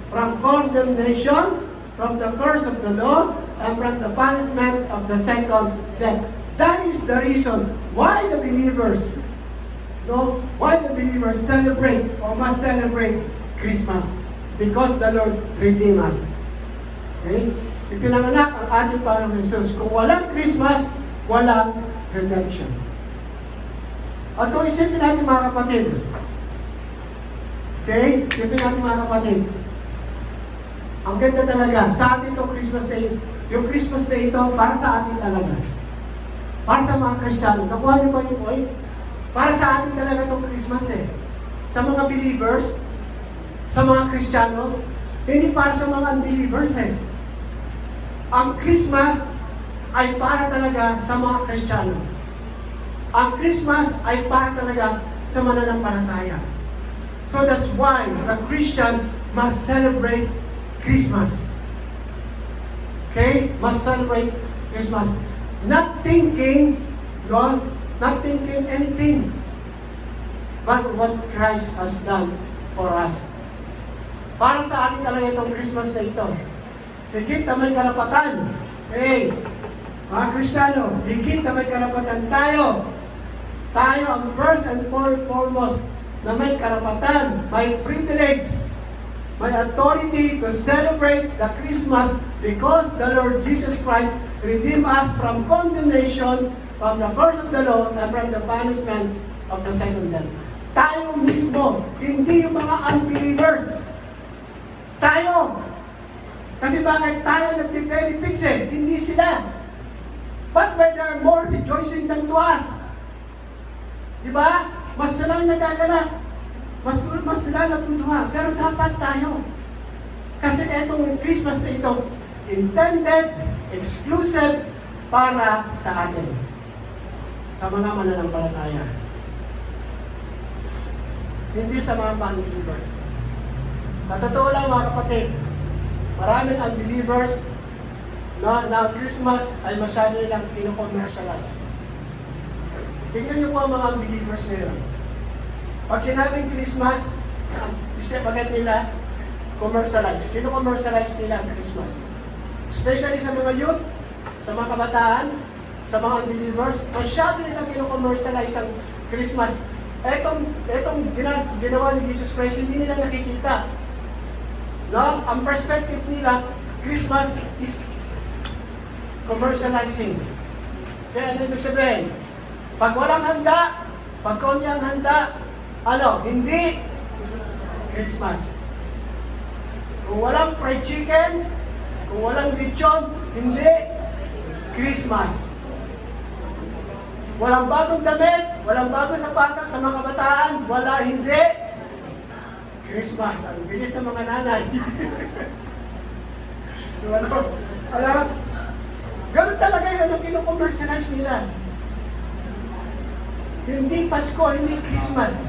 From condemnation, from the curse of the law, and from the punishment of the second death. That is the reason why the believers celebrate or must celebrate Christmas. Because the Lord redeemed us. Okay? Ipinanganak ang ating Panginoong Jesus. Kung walang Christmas, walang redemption. At kung isipin natin, mga kapatid, okay? Isipin natin, mga kapatid, ang ganda talaga, sa atin itong Christmas Day, yung Christmas Day ito, para sa atin talaga. Para sa mga Kristiyano. Nakuha niyo ba yung point? Para sa atin talaga itong Christmas eh. Sa mga believers, sa mga Kristiyano, hindi para sa mga unbelievers eh. Ang Christmas ay para talaga sa mga Kristiyano. Ang Christmas ay para talaga sa mananampalataya. So that's why the Christian must celebrate Christmas. Okay? Must celebrate Christmas. Not thinking, Lord, not thinking anything, but what Christ has done for us. Para sa atin talaga itong Christmas na ito. Higit na may karapatan. Hey, mga Kristiyano, higit na may karapatan tayo. Tayo ang first and foremost na may karapatan, may privilege, may authority to celebrate the Christmas because the Lord Jesus Christ redeemed us from condemnation, from the curse of the law, and from the punishment of the second death. Tayo mismo, hindi yung mga unbelievers. Tayo. Kasi bakit tayo nag-benefits eh? Hindi sila. But when they are more rejoicing than to us. Diba? Mas sila nagagalak. Mas sila natutuwa. Pero dapat tayo. Kasi etong Christmas na ito, intended, exclusive, para sa atin. Sa mga mananampalataya. Hindi sa mga unbelievers. Sa totoo lang, mga kapatid, maraming unbelievers na Christmas ay masyado nilang pino-commercialize. Tingnan niyo po ang mga unbelievers ngayon. Pag sinabing Christmas, bagat nila, commercialize. Pino-commercialize nila ang Christmas. Especially sa mga youth, sa mga kabataan, sa mga unbelievers, masyado nilang pino-commercialize ang Christmas. Etong ginawa ni Jesus Christ, hindi nila nakikita. No? Ang perspective nila, Christmas is commercializing. Kaya ano ibig sabihin? Pag walang handa, pag konti ang handa, hindi Christmas. Kung walang fried chicken, kung walang lechon, hindi Christmas. Walang bagong damit, walang bagong sapatos sa mga kabataan, hindi Christmas. Ang bilis ng mga nanay. Ganun talaga yun ang kino-commercialize nila. Hindi Pasko, hindi Christmas.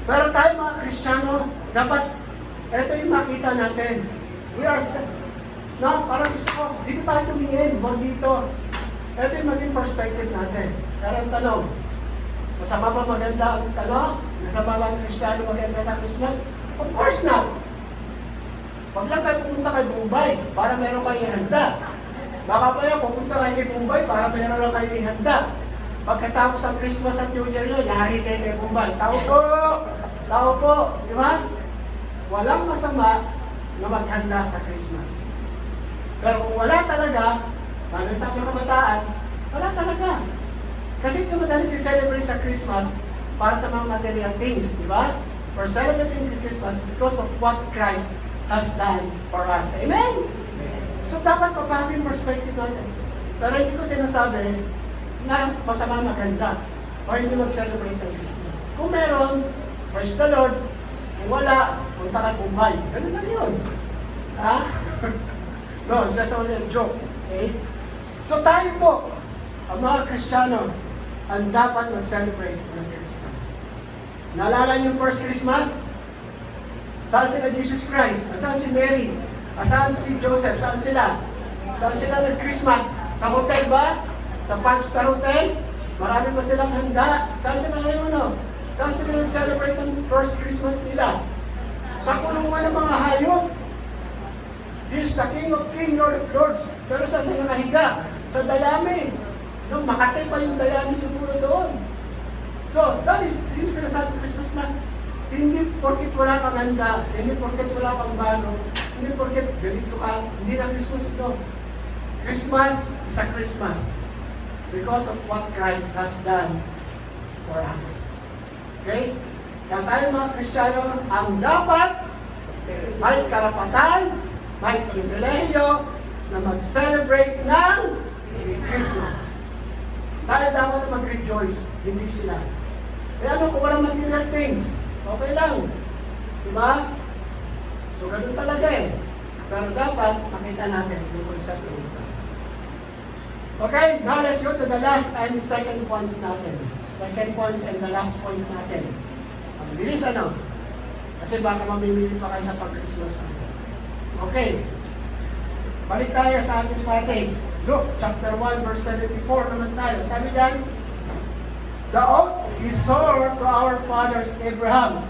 Pero tayo mga Kristiyano, dapat, ito yung makita natin. We are, parang gusto ko, dito tayo tumingin, huwag dito. Ito yung maging perspective natin. Pero ang tanong, masama ba maganda ang tanong? Masama ba ang Kristiyano maganda sa Christmas? Of course not. Huwag lang kayo pumunta kay Bombay para meron kayo ihanda. Baka pa yan, pupunta kayo kay Bombay para meron lang kayo ihanda. Pagkatapos ng Christmas at New Year nyo, yari kayo kay Bombay. Tao po! Tao po! Di ba? Walang masama na maghanda sa Christmas. Pero kung wala talaga, lalo sa mga kabataan, wala talaga. Kasi kung madaling celebrate sa Christmas para sa mga material things, di ba? We're celebrating the Christmas because of what Christ has done for us. Amen? So dapat mabago yung perspective natin. Pero hindi ko sinasabi na masama maganda o hindi mag-celebrate ng Christmas. Kung meron, praise the Lord. Kung wala, punta ka Bombay. Ganun lang yun. Ha? No, it's just only a joke. Okay? So tayo po, ang mga Kristiyano, ang dapat mag-celebrate ng Christmas. Naalala niyo yung first Christmas? Saan sila Jesus Christ? Saan si Mary? Saan si Joseph? Saan sila? Saan sila nag-Christmas? Sa hotel ba? Sa 5-star hotel? Marami pa silang handa. Saan sila ngayon, no? Saan sila nag-celebrate ng first Christmas nila? Sa kulungan ng mga hayop. He is the King of Kings, Lord of Lords. Pero saan sila nahiga? Sa dayami. No, Makati pa yung dayami siguro doon. So, that is yung sinasabi Christmas na hindi porket wala kang handa, hindi porket wala kang bano, hindi porket ganito ka, hindi na Christmas ito. Christmas is a Christmas because of what Christ has done for us. Okay? Kaya tayo mga Kristiyano, ang dapat may karapatan, may pribilehiyo na mag-celebrate ng Christmas. Tayo dapat mag-rejoice, hindi sila. Kaya ano, kung walang material things, okay lang. Diba? So, ganun talaga eh. Pero dapat makita natin yung concept ng ito. Okay, now let's go to the last and second points natin. Second points and the last point natin. Ang bilis ano? Kasi baka mamimili pa kayo sa pag-Christmas natin. Okay. Balik tayo sa ating passage. Luke chapter 1 verse 74 naman tayo. Sabi dyan, the oath he swore to our fathers Abraham.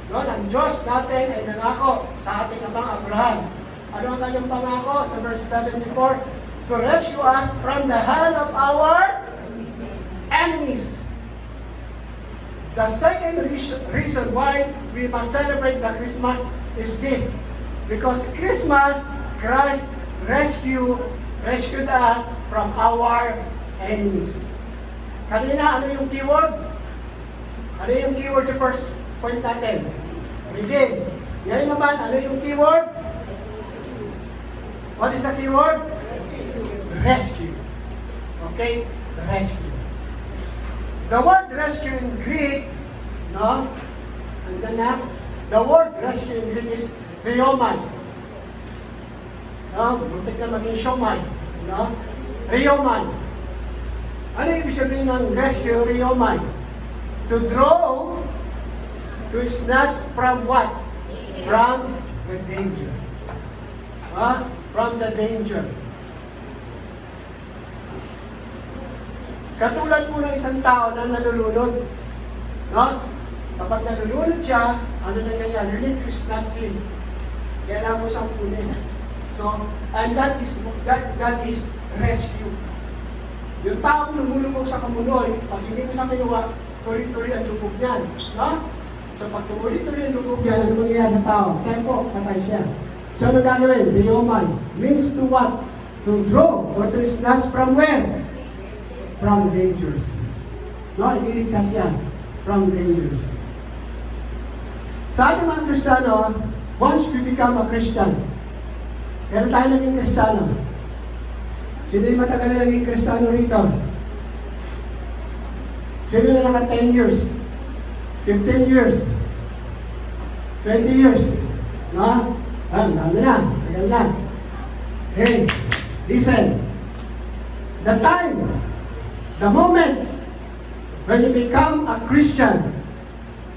Noon, ang Diyos natin ay nangako sa ating amang Abraham. Ano ang kanyang pangako? Sa verse 74, to rescue us from the hand of our enemies. The second reason why we must celebrate the Christmas is this. Because Christmas, Christ rescued us from our enemies. Kanina, ano yung keyword? Ano yung keyword sa first point natin? Redeem. Ngayon naman, ano yung keyword? What is the keyword? Rescue. Okay? Rescue. The word rescue in Greek, no? Andyan na. The word rescue in Greek is Rioman. No? Buntik na maging siomay. No? Rioman. Ano ibig sabihin ng rescue, Rioman? To draw, to snatch from what? From the danger. From the danger. Katulad po ng isang tao na nalulunod. No? Kapag nalulunod siya, ano nangyayari? You need to snatch him. Kailangan mo siyang punin. So, and that is rescue. Yung taong lumulubog sa kamunoy, pag hindi mo sa kinuha, tuloy-tuloy ang lubog niyan. No? So, pag tuloy-tuloy ang lubog niyan, ano mangyayari sa tao? Tempo, patay siya. So, ano gagawin? Rioman means to what? To draw or to snatch from where? From dangers. No? Ililigtas yan. From dangers. Sa ating mga Kristiyano, once we become a Christian, kailan tayo naging Kristiyano? Sino yung matagal na naging Kristiyano rito? Sino na naka 10 years? 15 years? 20 years? No? Dami na. Tagal na. Hey, listen. The time, the moment when you become a Christian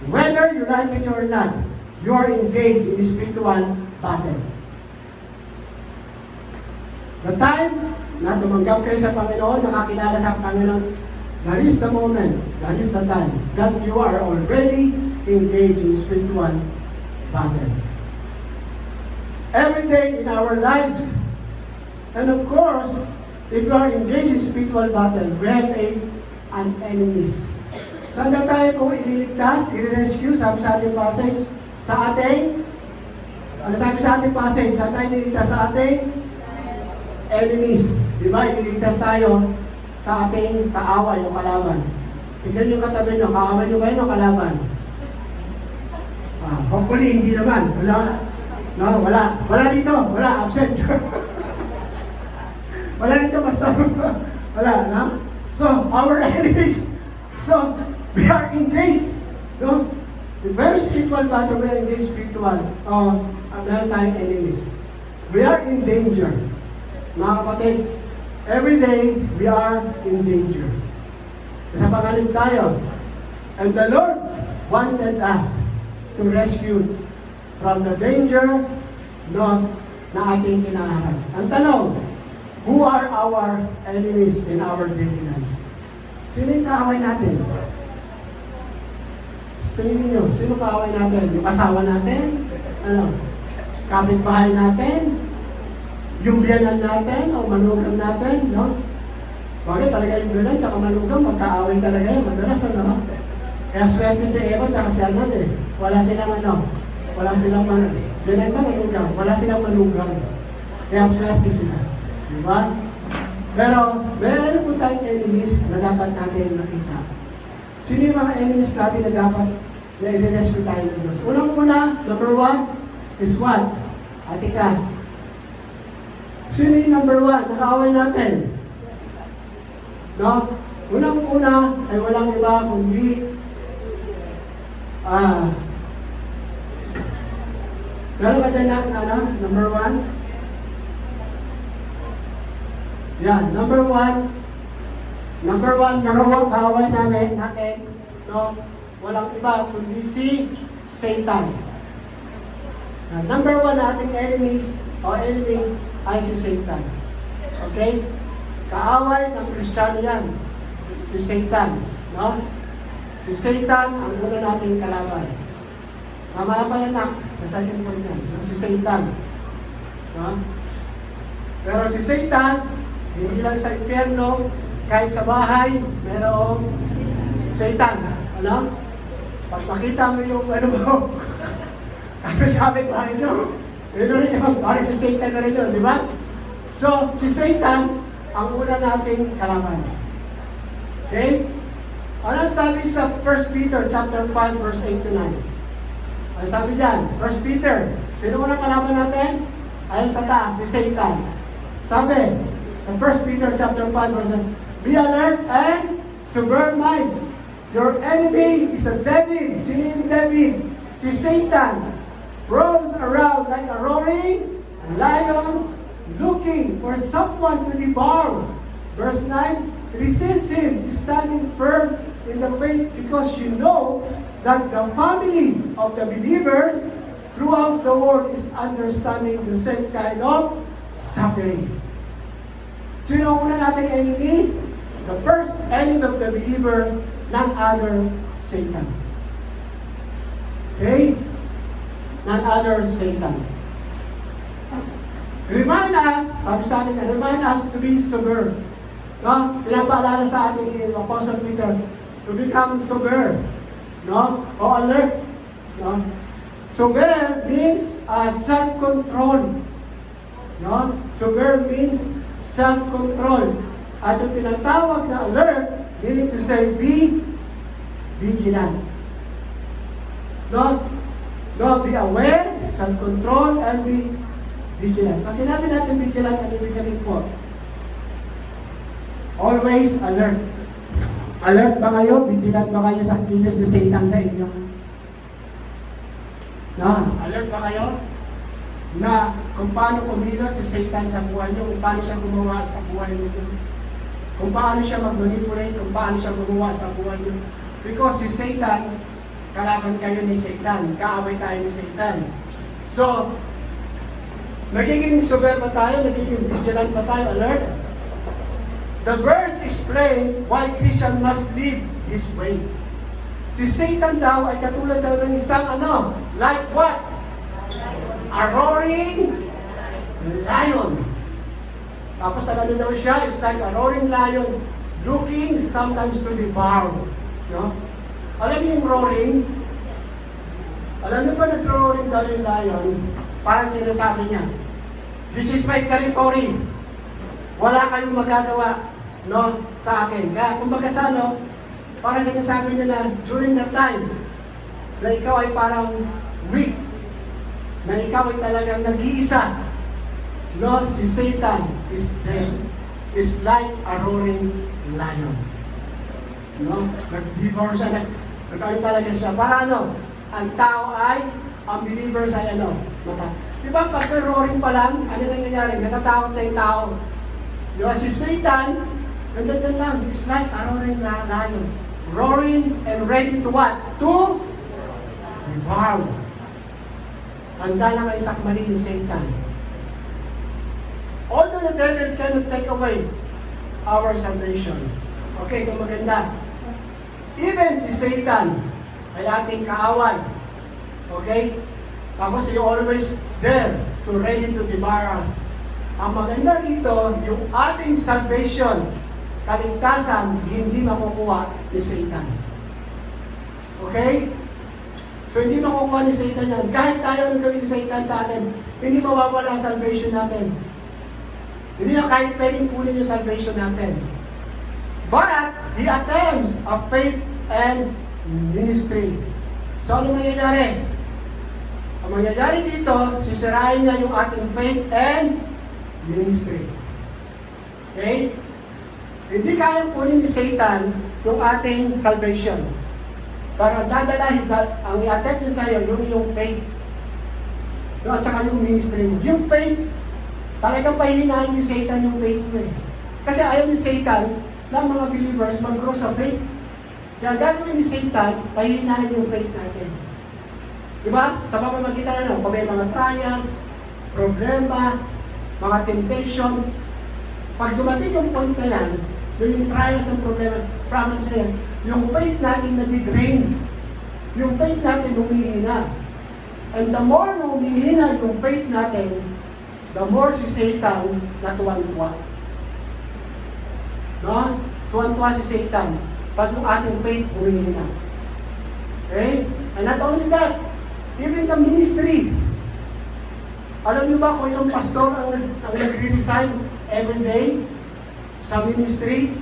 Whether you like it or not, you are engaged in spiritual battle. The time na tumanggap kayo sa Panginoon, nakakilala sa Panginoon, that is the moment, that is the time that you are already engaged in spiritual battle. Every day in our lives, and of course, if you are engaged in spiritual battle, we have an enemies. Saan na tayo kung ililigtas, i-rescue, sabi sa ating passage, sa ating, ano sabi sa ating passage, saan tayo ililigtas sa ating enemies. Di ba? Ililigtas tayo sa ating kaaway o kalaban. Tignan yung katabi nyo, kaaway nyo ba yun o kalaban? Hopefully, hindi naman. Wala. No, wala. Wala dito. Wala. Absent. Wala dito, pastor. Wala, no? So, our enemies. So, we are engaged. No? The very spiritual battle, we are engaged spiritual. Meron tayong enemies. We are in danger. Mga kapatid, every day, we are in danger. Sa pangalan tayo. And the Lord wanted us to rescue from the danger na ating kinaharap. Ang tanong, who are our enemies in our daily lives? Sino yung kaaway natin? Tingin niyo, sino kaaway natin? Yung asawa natin? Ano? Kapitbahay natin? Yung biyanan natin o manugang natin? No? Bakit talaga yung biyanan tsaka manugang magkaaway talaga yun? Madalas ano? Kaya swerte si Eva tsaka si Anan eh. Wala silang ano? Wala silang biyanan ba manugang? Wala silang manugang. Kaya swerte sila. Diba? Pero, meron po tayong enemies na dapat natin makita. Sino yung mga enemies natin na dapat na i-rescue tayo ng Diyos? Unang-una, number 1 is what? Atikas. Sino yung number 1? Nakaaway natin. No? Unang-una ay walang iba kundi meron ka dyan na number 1? Yan, number 1. Number 1, kaaway natin, no? Walang iba kundi si Satan. Number 1 na ating enemies o enemy ay si Satan. Okay? Kaaway ng Kristiyano yan. Si Satan. No? Si Satan ang una nating kalaban. Mamaya pa yan sa second point yan. Si Satan. No? Pero si Satan, hindi lang sa impyerno, kahit sa bahay, merong Satan. Ano? Pag makita mo yung ano mo, sabi bahay nyo, yun rin yun, parang si Satan na rin yun, di ba? So, si Satan, ang una nating kalaban. Okay? Ano sabi sa 1 Peter chapter 5, verse 8 to 9? Ano sabi dyan? 1 Peter, sino unang kalaban natin? Ayon sa taas, si Satan. Sabi, sa 1 Peter chapter 5, verse 8, be alert and sober mind. Your enemy is a devil. Sino yung devil? Si Satan. Roams around like a roaring lion, looking for someone to devour. Verse 9, resist him, standing firm in the faith, because you know that the family of the believers throughout the world is understanding the same kind of suffering. Sino ang una nating enemy? The first enemy of the believer, none other, Satan. Okay? None other, Satan. Remind us, sabi sa atin, remind us to be sober. No? Pinapaalala sa atin ni Apostle Peter to become sober. No? O alert. No? Sober means self-control. No? Sober means self-control. At yung tinatawag na alert, meaning to say, be vigilant. No? No, be aware, self-control, and be vigilant. Pag sinabi natin vigilant, ano vigilant po? Always alert. Alert ba kayo? Vigilant ba kayo sa kilos ni Satan sa inyo? No? Alert ba kayo? Na kung paano kumilos si Satan sa buhay nyo, kung paano siya gumawa sa buhay nyo, kung paano siya mag-manipulate, kung paano siya gumawa sa buhay nyo. Because si Satan kalaban kayo ni Satan, kaaway tayo ni Satan. So, nagiging sober ba tayo? Nagiging vigilant ba tayo? Alert? The verse explain why Christian must live this way. Si Satan daw ay katulad daw ng isang like what? A roaring lion. Tapos ano daw siya? It's like a roaring lion looking sometimes to devour. No? Alam niyo yung roaring? Alam niyo ba nag-roaring daw yung lion? Parang sinasabi niya, this is my territory. Wala kayong magagawa, no, sa akin. Kaya kumbaga sa parang sinasabi niya na during that time, na ikaw ay parang weak, na ikaw ay talagang nag-iisa. No, si Satan is dead. Is like a roaring lion. No? Nag-devour siya. Nag-ano talaga siya. Para ang tao ay, ang believers ay mata. Di ba, pag roaring pa lang, ano nangyayari? Natatakot na yung tao. Di ba, si Satan, nandiyan lang. It's like a roaring lion. Roaring and ready to what? To devour. Handa na kayo sakmalin ni Satan. Although the devil cannot take away our salvation. Okay, kung maganda. Even si Satan ay ating kaaway. Okay? Tapos he always there to ready to devour us. Ang maganda dito, yung ating salvation, kaligtasan, hindi makukuha ni Satan. Okay? So hindi makukuha ni Satan yan. Kahit tayo ang gawin ni Satan sa atin, hindi mawawala ang salvation natin. Hindi na kahit pwedeng kunin yung salvation natin. But, the attempts of faith and ministry. So, ano mangyayari? Ang mangyayari dito, sisirain niya yung ating faith and ministry. Okay? Hindi kayang kunin ni Satan yung ating salvation. Para dadalahin, ang i-attempt niya sa'yo, yung iyong faith. At saka yung ministry mo. Yung faith, talagang pahihinahin ni Satan yung faith mo eh. Kasi ayaw ni Satan ng mga believers mag-grow sa faith. Kaya gagawin ni Satan, pahihinahin yung faith natin. Diba? Sa pamamagitan kung may mga trials, problema, mga temptation, pag dumating yung point na yan, yung trials and problema, promise na yan, yung faith natin nadidrain. Yung faith natin humihina. And the more na humihina yung faith natin, the more si Satan natuwan-tuwa. No? Tuwan-tuwa si Satan pag yung ating faith humihina. Okay? And not only that, even the ministry. Alam niyo ba kung yung pastor ang nagre-resign every day sa ministry?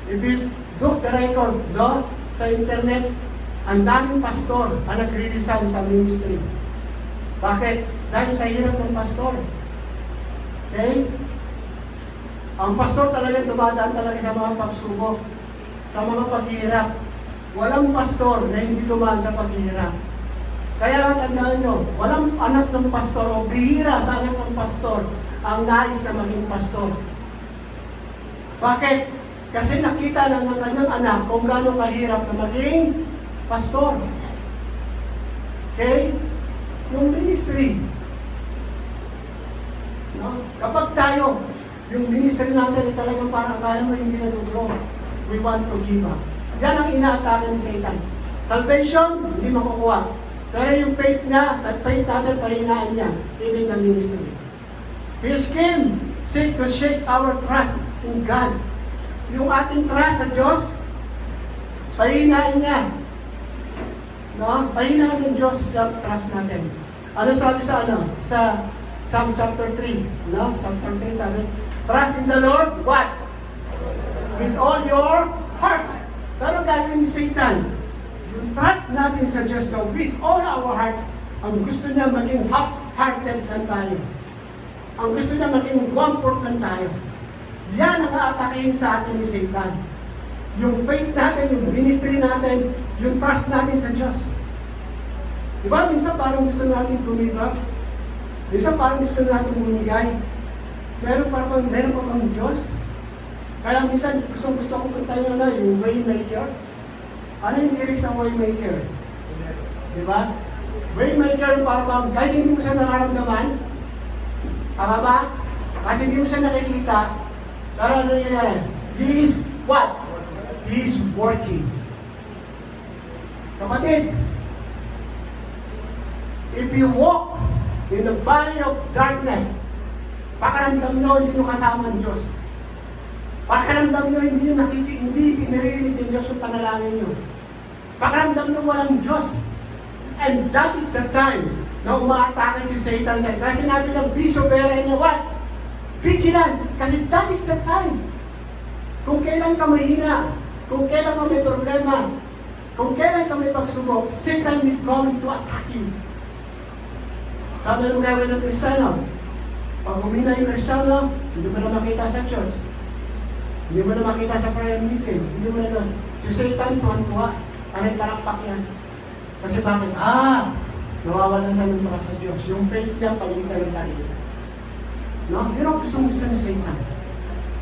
If you look the record, no? Sa internet, ang daming pastor ang nagre-resign sa ministry. Bakit? Dahil sa hirap ng pastor. Okay? Ang pastor talaga dumadaan talaga sa mga pagsubok, sa mga paghihirap. Walang pastor na hindi dumaan sa paghihirap. Kaya tandaan nyo, walang anak ng pastor o bihira sa anak ng pastor ang nais na maging pastor. Bakit? Kasi nakita ng kanyang anak kung gaano kahirap na maging pastor. Okay? Yung ministry. No? Kapag tayo, yung ministry natin ay talagang parang kaya mo hindi na-grow. We want to give up. Yan ang ina-atake ni Satan. Salvation, hindi makukuha. Pero yung faith niya, at faith natin, pahinaan niya, even ng ministry. His scheme, seek to shake our trust in God. Yung ating trust sa Diyos, pahinaan niya. No? Pahinaan ng Diyos yung trust natin. Ano sabi sa Sa Psalm chapter 3. No? Chapter 3 sabi, trust in the Lord, what? With all your heart. Pero gagawin ni Satan, yung trust natin sa Diyos na with all our hearts, ang gusto niya maging half-hearted lang tayo. Ang gusto niya maging 1/4 lang tayo. Yan ang aatakihin sa atin ni Satan. Yung faith natin, yung ministry natin, yung trust natin sa Diyos. Diba? Minsan parang gusto natin tumibag. Minsan parang gusto natin bumigay. Meron pa bang Diyos? Kaya minsan gusto ko puntahan yung Waymaker. Ano yung lyrics ng Waymaker? Di ba? Waymaker para bang kahit hindi mo siya nararamdaman, tama ba? Kahit hindi mo siya nakikita, pero ano nangyayari? He is what? He is working. Kapatid, if you walk in the valley of darkness, pakiramdam nyo hindi nyo kasama ang Diyos. Pakiramdam nyo hindi nyo hindi pinaririnig ng Diyos yung panalangin nyo. Pakiramdam nyo walang Diyos. And that is the time na umaatake si Satan sa'yo. Kasi sinabi ng be sober and what? Vigilant. Kasi that is the time. Kung kailan ka mahina, kung kailan ka may problema, kung kailan ka may pagsubok, Satan will come to attack you. Sabi ng gawin ng Kristiyano, pag humina yung Kristiyano, hindi mo na makita sa church. Hindi mo na makita sa prayer meeting. Hindi mo na si Satan, tuwan-tuwa. Anong palakpak yan? Kasi bakit? Nawawalan siya ng trust sa Diyos. Yung faith niya, paligay-talig. No? Yun ang gusto ni Satan.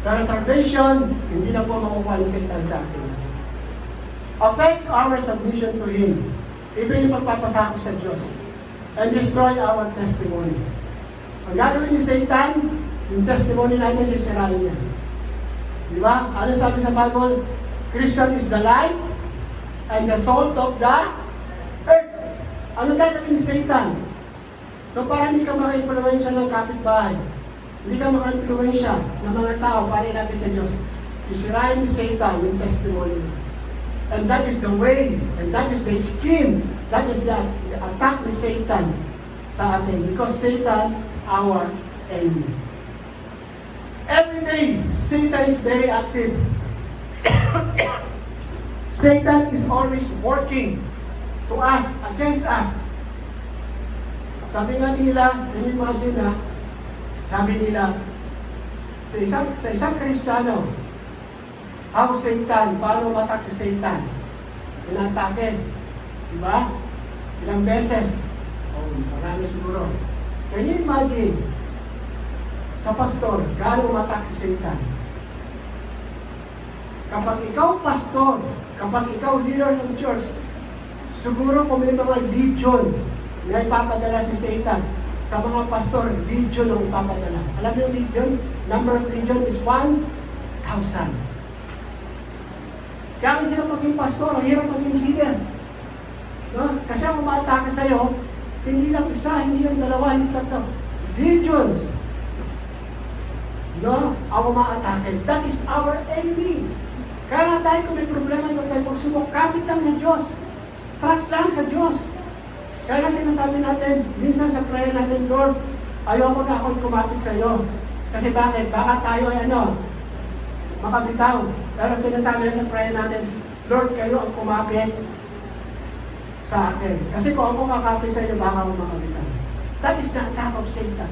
Pero salvation, hindi na po makukuha ni Satan sa atin. Affects our submission to Him. Ito yung pagpapasakop sa Diyos. And destroy our testimony. Ang gagawin ni Satan, yung testimony natin, sisirain niya. Di ba? Ano sabi sa Bible? Christian is the light and the salt of the earth. Ano gagawin ni Satan? No, para hindi ka maka-influensya ng kapitbahay. Hindi ka maka-influensya ng mga tao para ilapit sa Diyos. Sisirain ni Satan yung testimony. And that is the way, and that is the scheme, that is the attack ni Satan sa atin. Because Satan is our enemy. Every day, Satan is very active. Satan is always working to us, against us. Sabi nga nila, can you imagine sabi nila, sa isang Kristiyano, how Satan, paano matak si Satan? Inatake. Diba? Ilang beses? Marami siguro. Can you imagine, sa pastor, gaano matak si Satan? Kapag ikaw pastor, kapag ikaw leader ng church, siguro kung may mga legion na ipapadala si Satan sa mga pastor, legion ang ipapadala. Alam niyo yung legion? Number of legion is 1,000. Kaya ang hirap maging pastor, ang hirap maging leader. No? Kasi ang umaatake sa'yo, hindi lang isa, hindi lang dalawa, hindi tatlo. Legions. No? Ang umaatake. That is our enemy. Kaya nga tayo kung may problema, yung tayo pagsubok, kapit lang ng Diyos. Trust lang sa Diyos. Kaya nga sinasabi natin, minsan sa prayer natin, Lord, ayoko na ako'y kumapit sa iyo. Kasi bakit? Baka tayo ay makabitaw. Pero sinasabi na sa prayer natin, Lord, kayo ang kumapit sa akin. Kasi kung ako makapit sa iyo, baka ako makabitaw. That is the attack of Satan.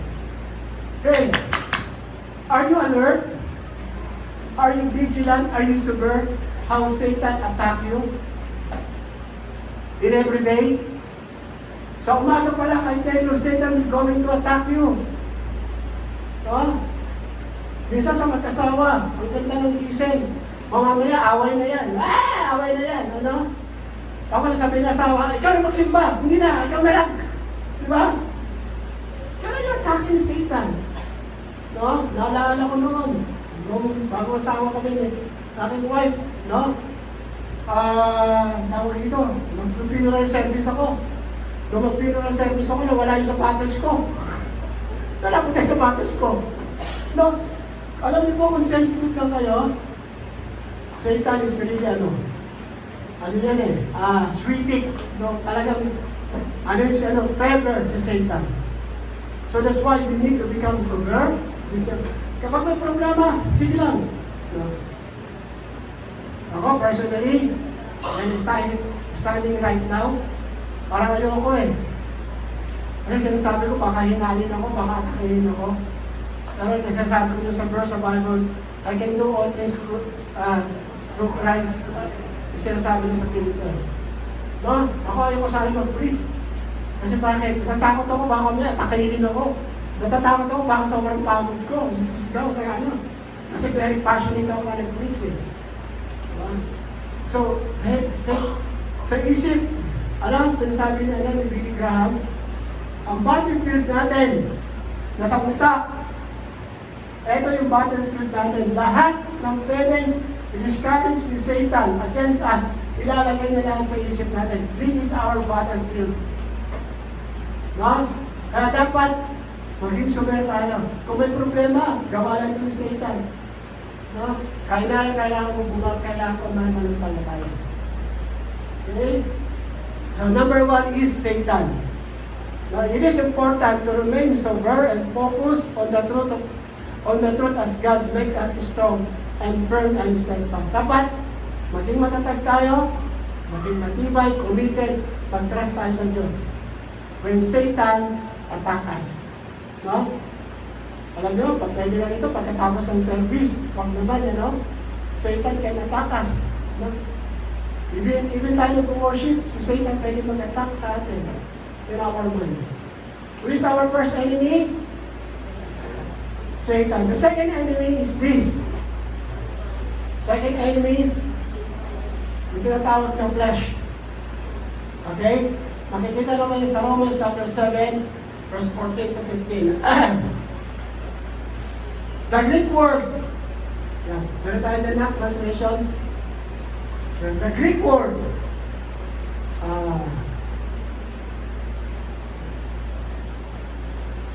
Okay. Are you alert? Are you vigilant? Are you sober? How Satan attack you? In every day? Sa umaga pa lang, I tell you, Satan is going to attack you. No? Minsan sa mag-asawa, ang ganda ng gising. Mamamaya, away na yan. Away na yan. Ano? Tapos sabi ng asawa, ikaw na magsimba. Hindi na, ikaw na lang. Di ba? Kaya yung atake ni Satan. No? Naalala ko noon. Nung bago asawa kami ni aking wife. No? Tawag dito, mag-funeral service ako. Nung mag-funeral service ako, nawala yung sapatos ko. Nalapot na yung sapatos ko. No? Alam niyo po kung sensitive lang kayo, Satan is really ano yan sweeting, no? Talagang, clever si Satan. So that's why we need to become sober. Kapag may problema, sige lang. No? Ako, personally, I'm standing right now, parang ayoko Kasi sinasabi ko, baka hinalin ako, baka atakihin ako. Pero sinasabi ko sa verse sa Bible, I can do all things through Christ. Sinasabi niyo sa Philippines. No? Ako ayoko sana mag-preach. Kasi bakit? Natatakot ako, baka may atakihin ako. Natatakot ako, baka sobrang pagod ko. Sisigaw sa Kasi very passionate ako nag-preach So, sa isip, sinasabi ni Billy Graham, ang battlefield natin, nasa utak. Ito yung battlefield natin. Lahat ng pwedeng i-discourage ni Satan against us, ilalagay niya lahat sa isip natin. This is our battlefield. No? Kaya dapat maging sober tayo. Kung may problema, gawalan mo ni Satan. No? Kailangan mo bumag, kailangan ko mananampalataya. Okay? So number 1 is Satan. Now, it is important to remain sober and focus on the truth as God makes us strong and firm and steadfast. Dapat maging matatag tayo, maging matibay, committed, pag-trust tayo sa Diyos. When Satan attack us. No? Alam niyo, pag pwede lang ito, pagkatapos ng service, wag naman, Satan can attack us. No? Even tayo nag-worship, si Satan pwede mag-attack sa atin in our minds. Who is our first enemy? Satan. The second enemy is this. Second enemy is yung tinatawag ng flesh. Okay? Makikita naman yun sa Romans chapter 7, verse 14 to 15. The Greek word, meron tayo dyan na translation. The Greek word,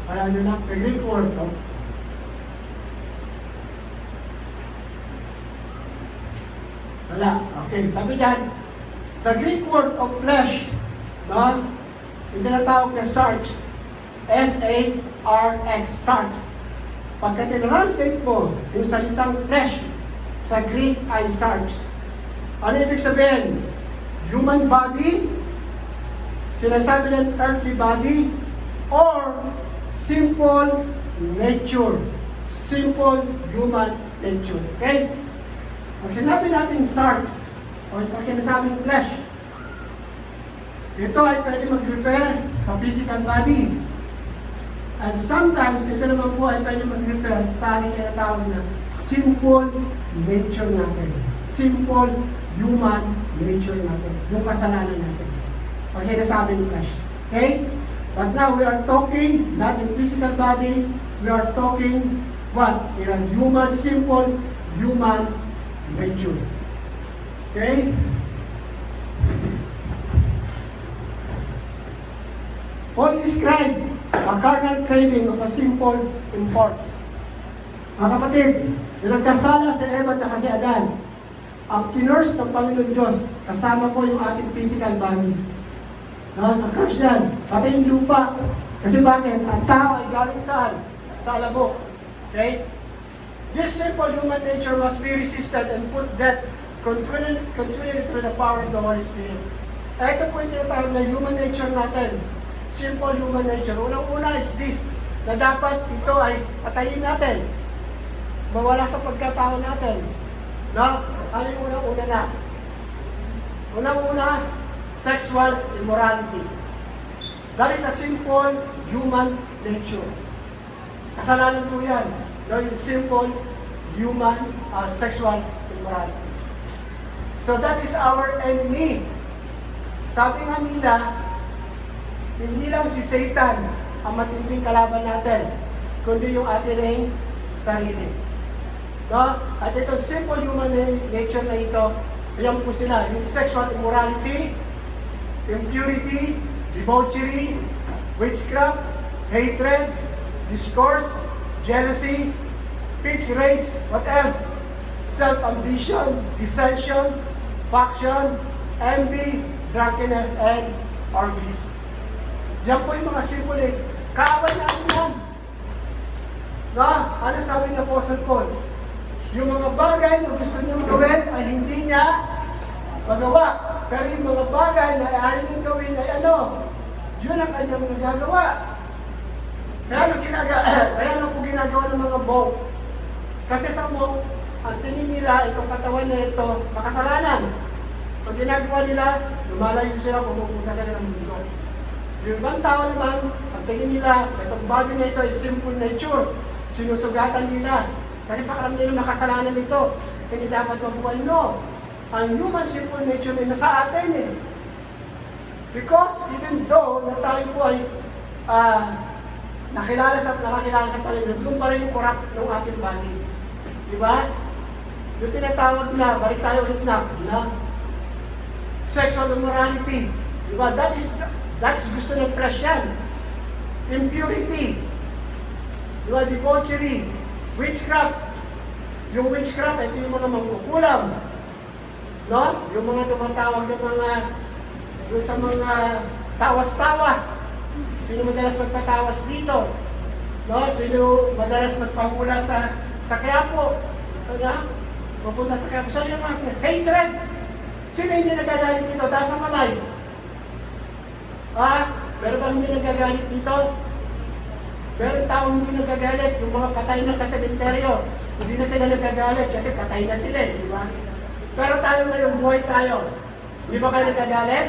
the Greek word, wala. Okay, sabi dyan, the Greek word of flesh, yung tinatawag na sarx, S-A-R-X, sarx. Pagka tinranslate mo yung salitang flesh sa Greek ay sarx. Ano ibig sabihin? Human body, sinasabi ng earthly body, or simple nature. Simple human nature. Okay? Pag sinabi natin sarx, o pag sinasabing flesh, ito ay pwede mag-repair sa physical body. And sometimes, ito naman po ay pwede mag-repair sa ating tinatawag na simple nature natin. Simple human nature natin. Yung kasalanan natin. Pag sinasabing flesh. Okay? But now, we are talking, not in physical body, we are talking what? In a human, simple human nature. Okay? Paul described a carnal craving of a simple impulse. Mga kapatid, yung nagkasala si Eva at si Adan, ang kinurse ng Panginoon Diyos, kasama po yung ating physical body. Ang-curse yan, pati yung lupa. Kasi bakit? Ang tao ay galing saan? Sa alabok. Okay? This simple human nature must be resisted and put death continually through the power of the Holy Spirit. Ito po yung tinatawag na human nature natin. Simple human nature. Unang-una is this, na dapat ito ay patayin natin. Mawala sa pagkatao natin. No? Ano yung unang-una na? Unang-una, sexual immorality. That is a simple human nature. Kasalanan po yan. No? Yung simple human sexual immorality. So that is our enemy. Sabi nga nila, hindi lang si Satan ang matinding kalaban natin, kundi yung ating sarili. No? At itong simple human nature na ito, ayan po sila, yung sexual immorality, impurity, debauchery, witchcraft, hatred, discourse, jealousy, pitch rage, what else? Self-ambition, dissension, faction, envy, drunkenness, and orgies. Yan po yung mga simple kaaway natin yan. No? Ano sabi ng Apostle Paul? Yung mga bagay na gusto niyo gawin ay hindi niya magawa. Pero yung mga bagay na ayaw niyong gawin ay ano? Yun ang kanyang nagagawa. Kaya ano po ginagawa ng mga monk? Kasi sa monk, ang tingin nila, itong katawan na ito, makasalanan. Pag ginagawa nila, lumalayo sila, pumupunta sila ng mundo. Yung ibang tao naman, ang tingin nila, itong body na ito ay simple nature. Sinusugatan nila. Kasi pakaram nila makasalanan ito. Hindi dapat mabuhay, no. ang human simple nature ay nasa atin eh. Because even though na tayo po ay nakakilala sa Panginoon, doon pa rin yung corrupt ng ating body. Di ba? Yung tinatawag na, balik tayo ulit na sexual immorality. Di ba? That's gusto ng flesh yan. Impurity. Di ba? Debauchery. Witchcraft. Yung witchcraft, ito yung mga mangkukulam. No? Yung mga tumatawag ng mga, yung sa mga tawas-tawas. Sino madalas magpatawas dito? No? Sino madalas magpahula sa Quiapo? Ano? Mapunta sa Quiapo. So yung mga hatred. Sino hindi nagagalit dito? Dahil sa kamay. Pero bang hindi nagagalit dito? Meron taong hindi nagagalit. Yung mga patay na sa sementeryo, hindi na sila nagagalit kasi patay na sila, di ba? Pero tayo ngayon, buhay tayo. Hindi ba kayo nagagalit?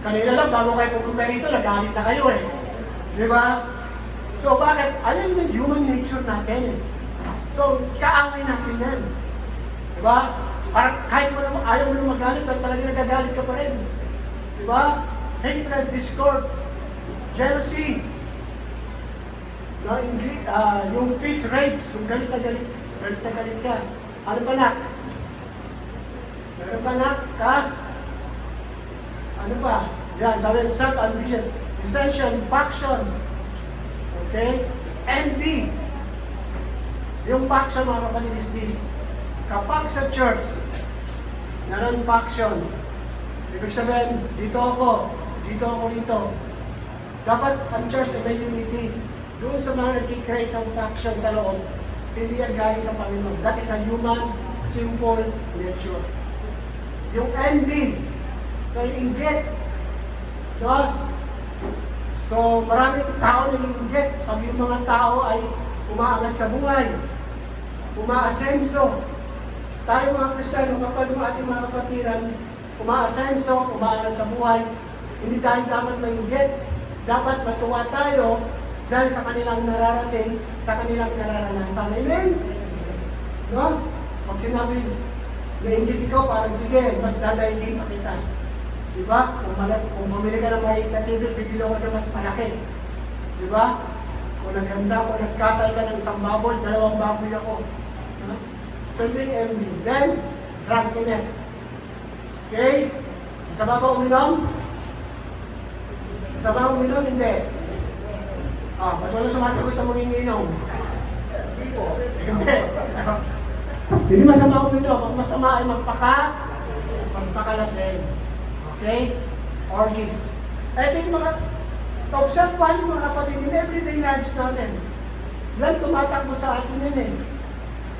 Kanina lang, bago kayo pupunta rito, nagalit na kayo eh. Di ba? So bakit? Ano yung human nature natin eh? So, kaaway natin yan. Di ba? Parang kahit mo naman, ayaw mo naman magalit, pero talagang nagagalit ka pa rin. Di ba? Hatred, discord, jealousy, no, yung peace rage, yung galit na galit ka. Ano pa na? Meron pa na? Kas? Ano pa? Yan, sabi, self-ambition, dissension, faction. Okay? Envy. Yung faction, mga kapatid, is this. Kapag sa church, naroon faction, ibig sabihin, dito ako rito. Dapat ang church ay may unity. Doon sa mga nag-create ng faction sa loob, hindi yan galing sa Panginoon. That is a human, simple nature. Yung envy, yung inggit. No? So, maraming tao na inggit. Pag yung mga tao ay umaangat sa buhay, umaasenso. Tayo mga Kristiyano, kapag yung ating mga kapatiran, umaasenso, umaangat sa buhay, hindi tayo dapat mainggit. Dapat matuwa tayo dahil sa kanilang nararating, sa kanilang nararanasan. Amen? No? Pag sinabi, nainggit ikaw, parang sige, mas dadaigin pa kita. Diba? Kung mamili ka ng maliit na TV, bibili ko na mas malaki. Diba? Kung naganda, kung nagkatay ka ng isang baboy, 2 baboy ako. No? So, yung envy. Then, drunkenness. Okay? Isa ba ba uminom? Isa ba uminom? Hindi. Ba't wala sumasagot ang manginginom? Hindi po. Hindi. Hindi masama uminom. Ang masama ay magpakalasing. Okay? Orgies. Ito yung mga observe yung mga kapatid in everyday lives natin. Yan tumatakbo sa atin yun eh.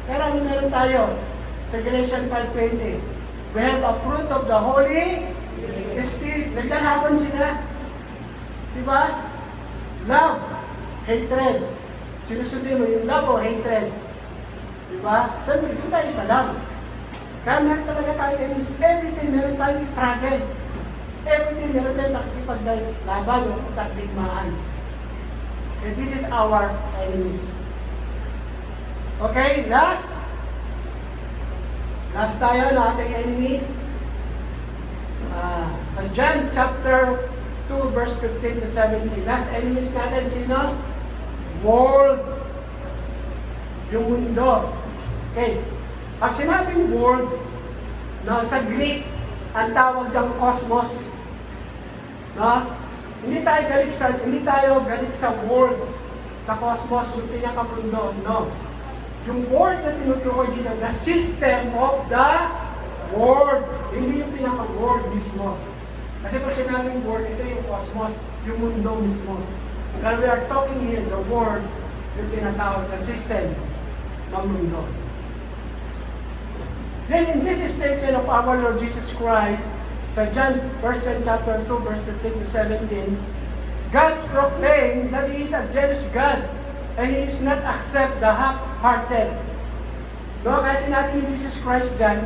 Pero ano meron tayo? Sa Galatians 5:20. We have a fruit of the Holy Spirit. Naglalaban sila. Diba? Love. Hatred. Sinusundin mo yung love o hatred. Diba? Sabi, doon tayo sa love. Kaya meron talaga tayo everything meron tayong struggle. Everything meron tayong nakikipaglaban o takdigmaan. And this is our enemies. Okay, last tayo na ating enemies. Sa John chapter 2 verse 15 to 17. Last enemies natin sino? World. Yung mundo. Okay. Pag sinabing world, no, sa Greek, ang tawag ng cosmos. No? Hindi tayo galit sa world, sa cosmos, yung pinakamundo. No. Yung world na tinutukoy dito, the system of the world. Hindi yung pinaka-world mismo. Kasi pag sinabing world, ito yung cosmos, yung mundo mismo. But we are talking here, the world, yung tinatawag na system ng mundo. In this statement of our Lord Jesus Christ, sa John 1 chapter 2, verse 15 to 17, God proclaimed that He is a jealous God and He is not accept the half-hearted. No, kaya sinabi ni Jesus Christ dyan,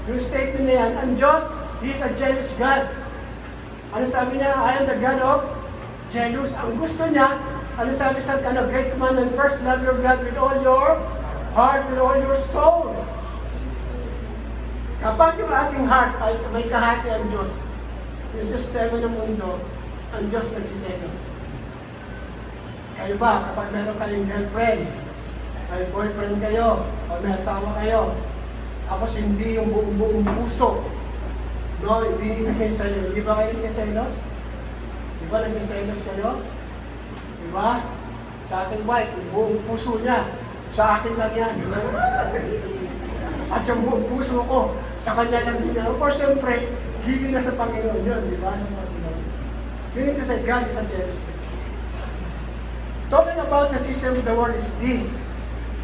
yung statement na yan, ang Diyos, He is a jealous God. Ano sabi niya? I am the God of jealous. Ang gusto niya, ano sabi sa Great Commandment, first love your God with all your heart, with all your soul. Kapag yung ating heart ay may kahati ang Diyos, yung sistema ng mundo, ang Diyos nagsiselos. Kayo ba, kapag meron kayong girlfriend, may boyfriend kayo, o may asawa kayo, tapos hindi yung buong puso, no, binibigay sa iyo, di ba kayo nagsiselos? Di ba nagsiselos kayo? Di ba? Sa aking wife, yung buong puso niya, sa akin lang yan. At yung buong puso ko, sa kanya lang din. Of course, siyempre, giving na sa Panginoon yun, di ba? Sa Panginoon. Meaning to say, God is a jealous God. Talking about the system of the world is this.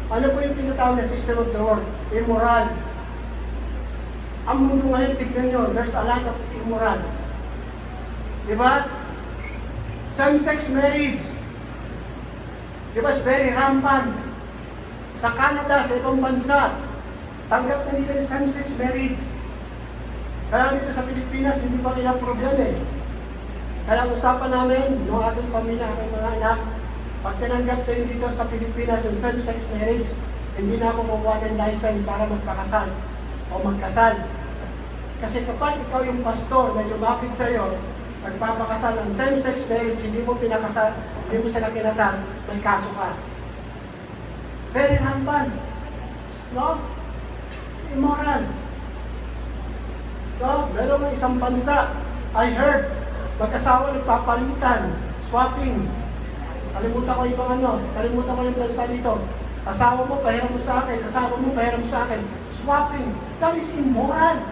Ano po yung tinatawag na system of the world? Immoral. Ang mundo ngayon, tignan nyo, there's a lot of immoral. Di ba? Same-sex marriage. Di ba? It's very rampant. Sa Canada, sa ibang bansa, tanggap na nila yung same-sex marriage. Kaya dito sa Pilipinas, hindi pa kaya problem eh. Kaya usapan namin, ng ating pamilya, aking mga anak, pag tinanggap tayo dito sa Pilipinas yung same-sex marriage, hindi na ako kukuha ng license para magpakasal o magkasal. Kasi kapag ikaw yung pastor na lumapit sa'yo, nagpapakasal ng same-sex marriage, hindi mo pinakasal, hindi mo sila kinasal, may kaso ka. Very rampant. No? Immoral. No? Meron ng isang bansa, I heard, mag-asawa nagpapalitan, swapping. Kalimutan ko yung kalimutan ko yung bansa dito. Asawa mo, pahiram mo sa akin. Asawa mo, pahiram mo sa akin. Swapping. That is immoral.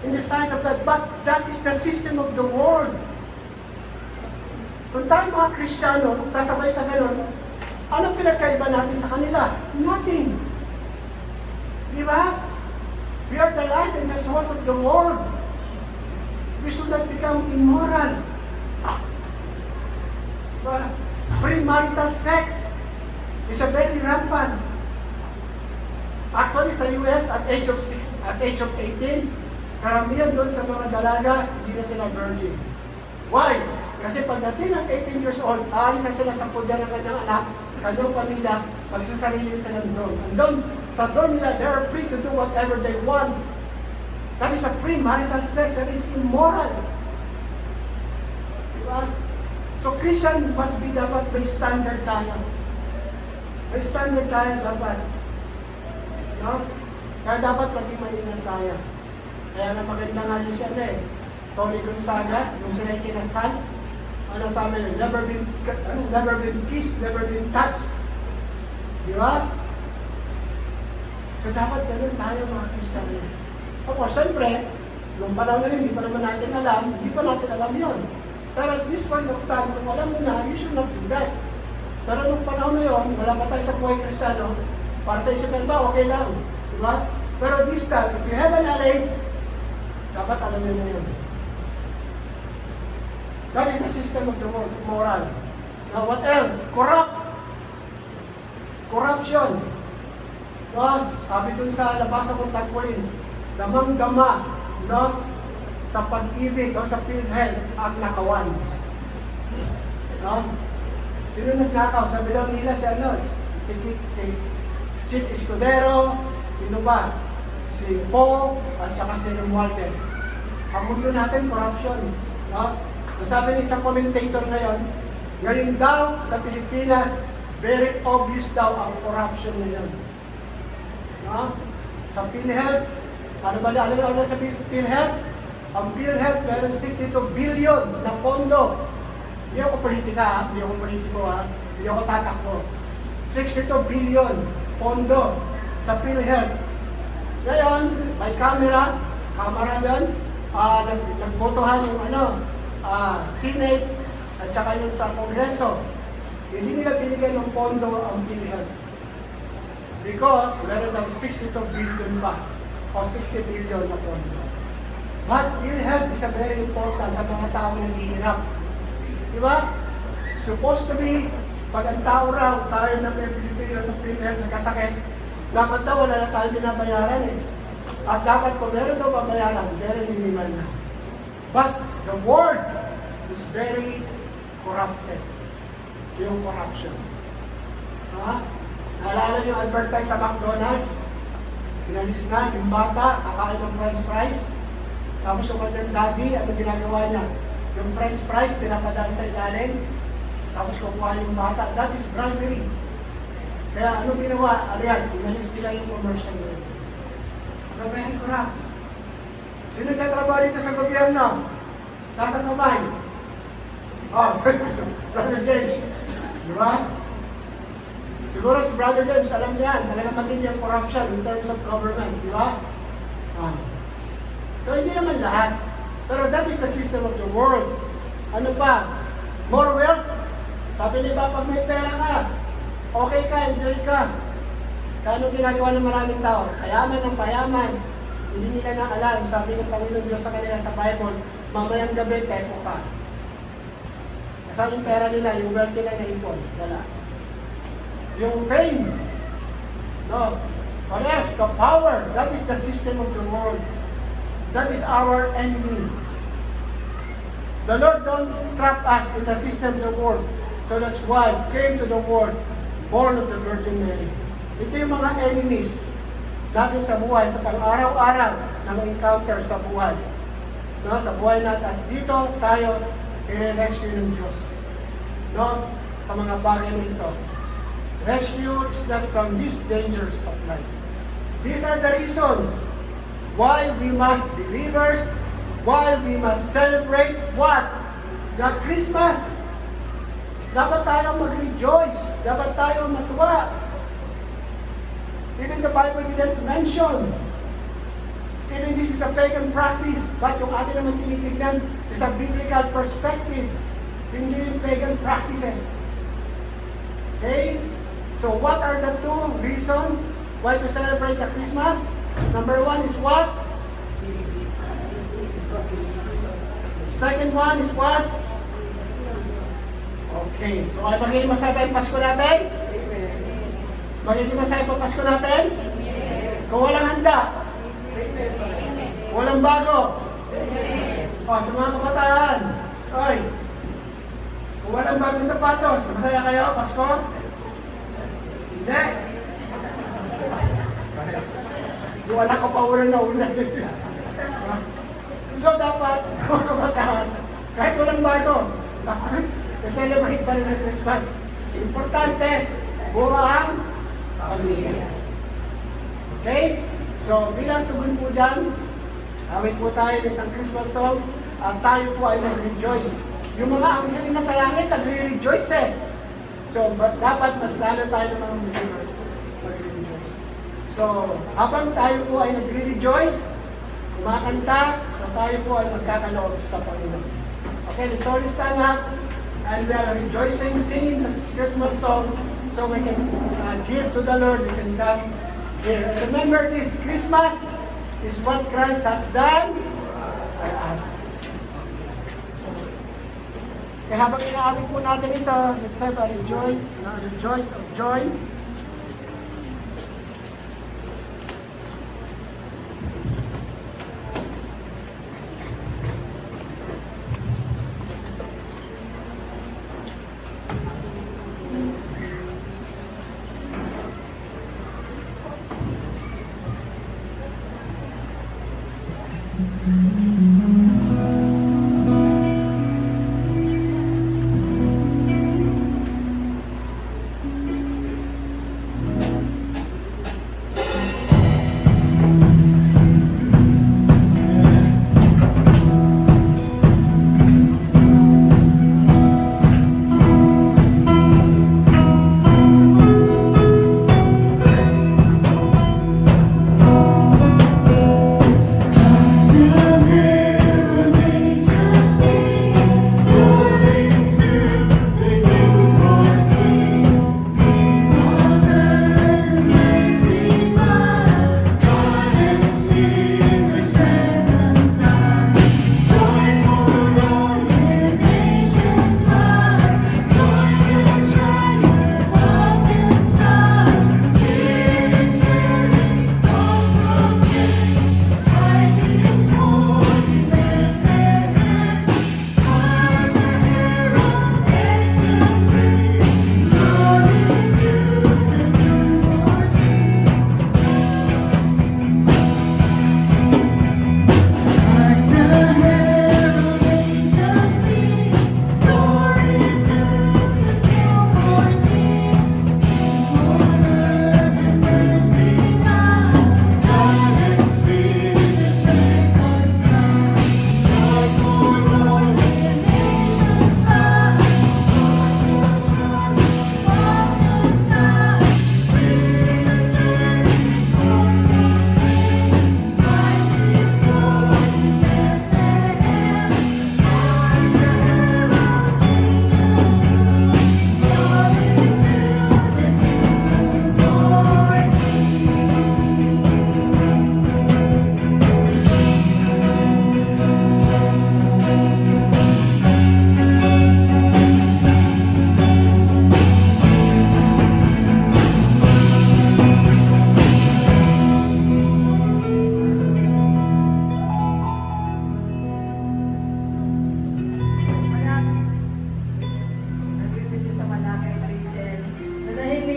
In the sense of that, but that is the system of the world. Kung tayo mga Kristiyano, sasabay sa ganun, anong pinagkaiba natin sa kanila? Nothing. Di ba? We are the light and the salt of the world. We should not become immoral. Diba? Premarital sex is a very rampant. Actually, sa US, at age of 18, karamihan doon sa mga dalaga, hindi na sila virgin. Why? Kasi pagdating ng 18 years old, aalis na sila sa poder ng kanyang anak, kanyang pamilya, magsasarili sila ng dorm. And doon, sa dorm nila, they are free to do whatever they want. That is a premarital sex. That is immoral. Diba? So, Christian must be dapat may standard tayo. May standard tayo dapat. No? Kaya dapat maging maingat tayo. Kaya na maganda nga yung siya Tony Gonzaga, yung sila kinasal, ano sabi niya, never been kissed, never been touched. Di ba? So dapat ganun tayo mga Kristiyano. Opo, siyempre, nung panahon na rin, hindi pa naman natin alam yun. Pero at this point of time, kung alam mo na, you should not do that. Pero nung panahon na yun, wala pa tayo sa buhay Kristiyano, para sa isipan ba, okay lang. Di ba? Pero this time, if you have an knowledge, dapat alam nyo na yun. That is the system of the world, moral. Now what else? Corruption. No? Sabi dun sa labasa kong tagpuin, damang-dama, no? Sa pag-ibig o sa PhilHealth ang nakawan. No? Sino nagnakaw? Sabi daw nila si Chief Escudero, sino ba? Si Poe, at saka si Romualdez. Ang mundo natin, corruption. No? Sabi ng isang commentator ngayon daw sa Pilipinas, very obvious daw ang corruption ngayon. No? Sa PhilHealth, alam mo sa PhilHealth? Ang PhilHealth meron 62 billion na pondo. Hindi ako politika, hindi ako tatakbo. 62 billion pondo sa PhilHealth. Ngayon, may camera yun, nagbotohan yung Senate at saka yung sa Kongreso. Hindi nila binigyan ng pondo ang PhilHealth. Because meron ng 62 billion pa o 60 billion na pondo. But PhilHealth is a very important sa mga tao na nahihirap. Di ba? Supposed to be, pag ang tao raw, tayo na may Pilipinas sa PhilHealth nagkasakit, dapat daw wala na tayo binabayaran eh. At dapat kung meron daw babayaran, very minimal na. But the world is very corrupted. Yung corruption. Naalala niyo yung advertise sa McDonald's? Pinalis na, yung bata, kakain ng french fries. Tapos yung kanyang daddy, ano ginagawa niya? Yung french fries, pinapadaan sa ilalim. Tapos kukuha yung bata. That is bribery. Kaya ano ginawa? Ano yan? Pinalis nila yung commercial nila. Very corrupt. Sino nagtatrabaho dito sa gobyerno? Nasa kamay. Oh, Brother James. Di ba? Siguro si Brother James, alam niya yan. Talagang matindi ang corruption in terms of government. Di ba? So, hindi naman lahat. Pero that is the system of the world. Ano pa? More wealth? Sabi ni ba, pag may pera ka, okay ka, enjoy ka. Kano ginagawa ng maraming tao? Payaman ng payaman. Hindi nila na alam. Sabi ng Panginoon Diyos sa kanila sa Bible, mamayang gabi, tepo ka. Kasi yung pera nila, yung wealth nila na ipon. Wala. Yung fame. No. Or else, the power. That is the system of the world. That is our enemy. The Lord don't trap us in the system of the world. So that's why He came to the world, born of the Virgin Mary. Ito yung mga enemies natin sa buhay, sa pang-araw-araw na ma-encounter sa buhay. No? Sa buhay natin. At dito tayo i-rescue ng Diyos. No? Sa mga bagay na ito. Rescue us from these dangers of life. These are the reasons why we must believers, why we must celebrate what? The Christmas. Dapat tayo mag-rejoice. Dapat tayo matuwa. Even the Bible didn't mention. Even this is a pagan practice. But yung atin naman tinitignan is a biblical perspective. Hindi yung pagan practices. Okay? So what are the two reasons why to celebrate the Christmas? Number one is what? The second one is what? Okay. So ay magiging masaya yung Pasko natin? Magiging masaya pa Pasko natin? Kung walang handa? Walang bago? O, sa mga kabataan? Oy, kung walang bagong sapatos, masaya kayo Pasko? Hindi. Yung anak ko pa una. So dapat, mga kabataan, kahit walang bago, celebrate pa rin ang Christmas. Importante, buwang pamilya. Okay? So, bilang tugon po dyan, awit po tayo ng isang Christmas song at tayo po ay mag-rejoice. Yung mga anghel na sa langit, nagre-rejoice eh. So, dapat mas lalo tayo ng mga believers mag-rejoice. So, habang tayo po ay nagre-rejoice, kumakanta, so tayo po ay magkakaloob sa Panginoon. Okay, so let's stand up and we are rejoicing, singing this Christmas song so we can give to the Lord, we can come here. Remember this, Christmas is what Christ has done for us. Kaya habang inaabot po natin ito, let's have a rejoice of joy.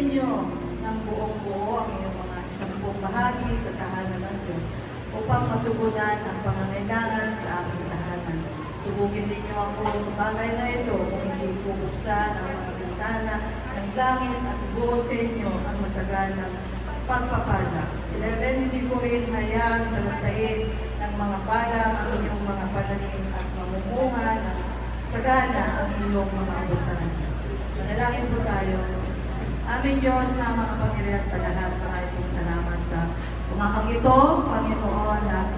ninyo ng buong-buo ang iyong mga isampung bahagi sa tahanan ng Diyos upang matugunan ang pangangailangan sa aming tahanan. Subukin din niyo ako sa bagay na ito kung hindi bubuksan ang mga bintana ng langit at ibuhusin niyo ang masaganang pagpapala. 11, hindi ko rin hayang salantain ng mga pala ang inyong mga pananim at mamumunga ng sagana ang iyong mga ubasan. Manalangin po tayo. Aming Diyos na makapangyarihan sa lahat, maraming pong salamat sa umakang ito, Panginoon, at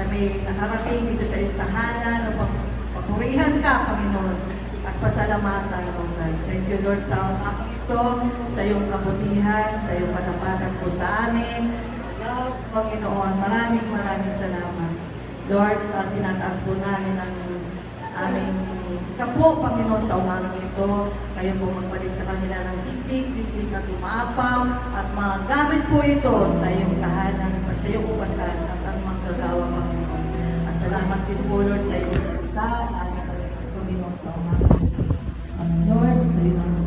kami nakarating dito sa iyong tahanan upang papurihan ka, Panginoon, at pasalamatan, O God. Thank you, Lord, sa umakang ito, sa iyong kabutihan, sa iyong katapatan po sa amin. Lord, Panginoon, maraming salamat. Lord, sa tinataas po namin ang aming kapo, Panginoon, sa umagang ito. Kayo po magbalik sa kanila ng siksik, bibig at umapaw, at magamit po ito sa iyong tahanan, sa iyong ubasan, at ang manggagawa, Panginoon. At salamat din po, Lord, sa iyong salita, aming Panginoon, sa umagang ito. Lord, sa iyong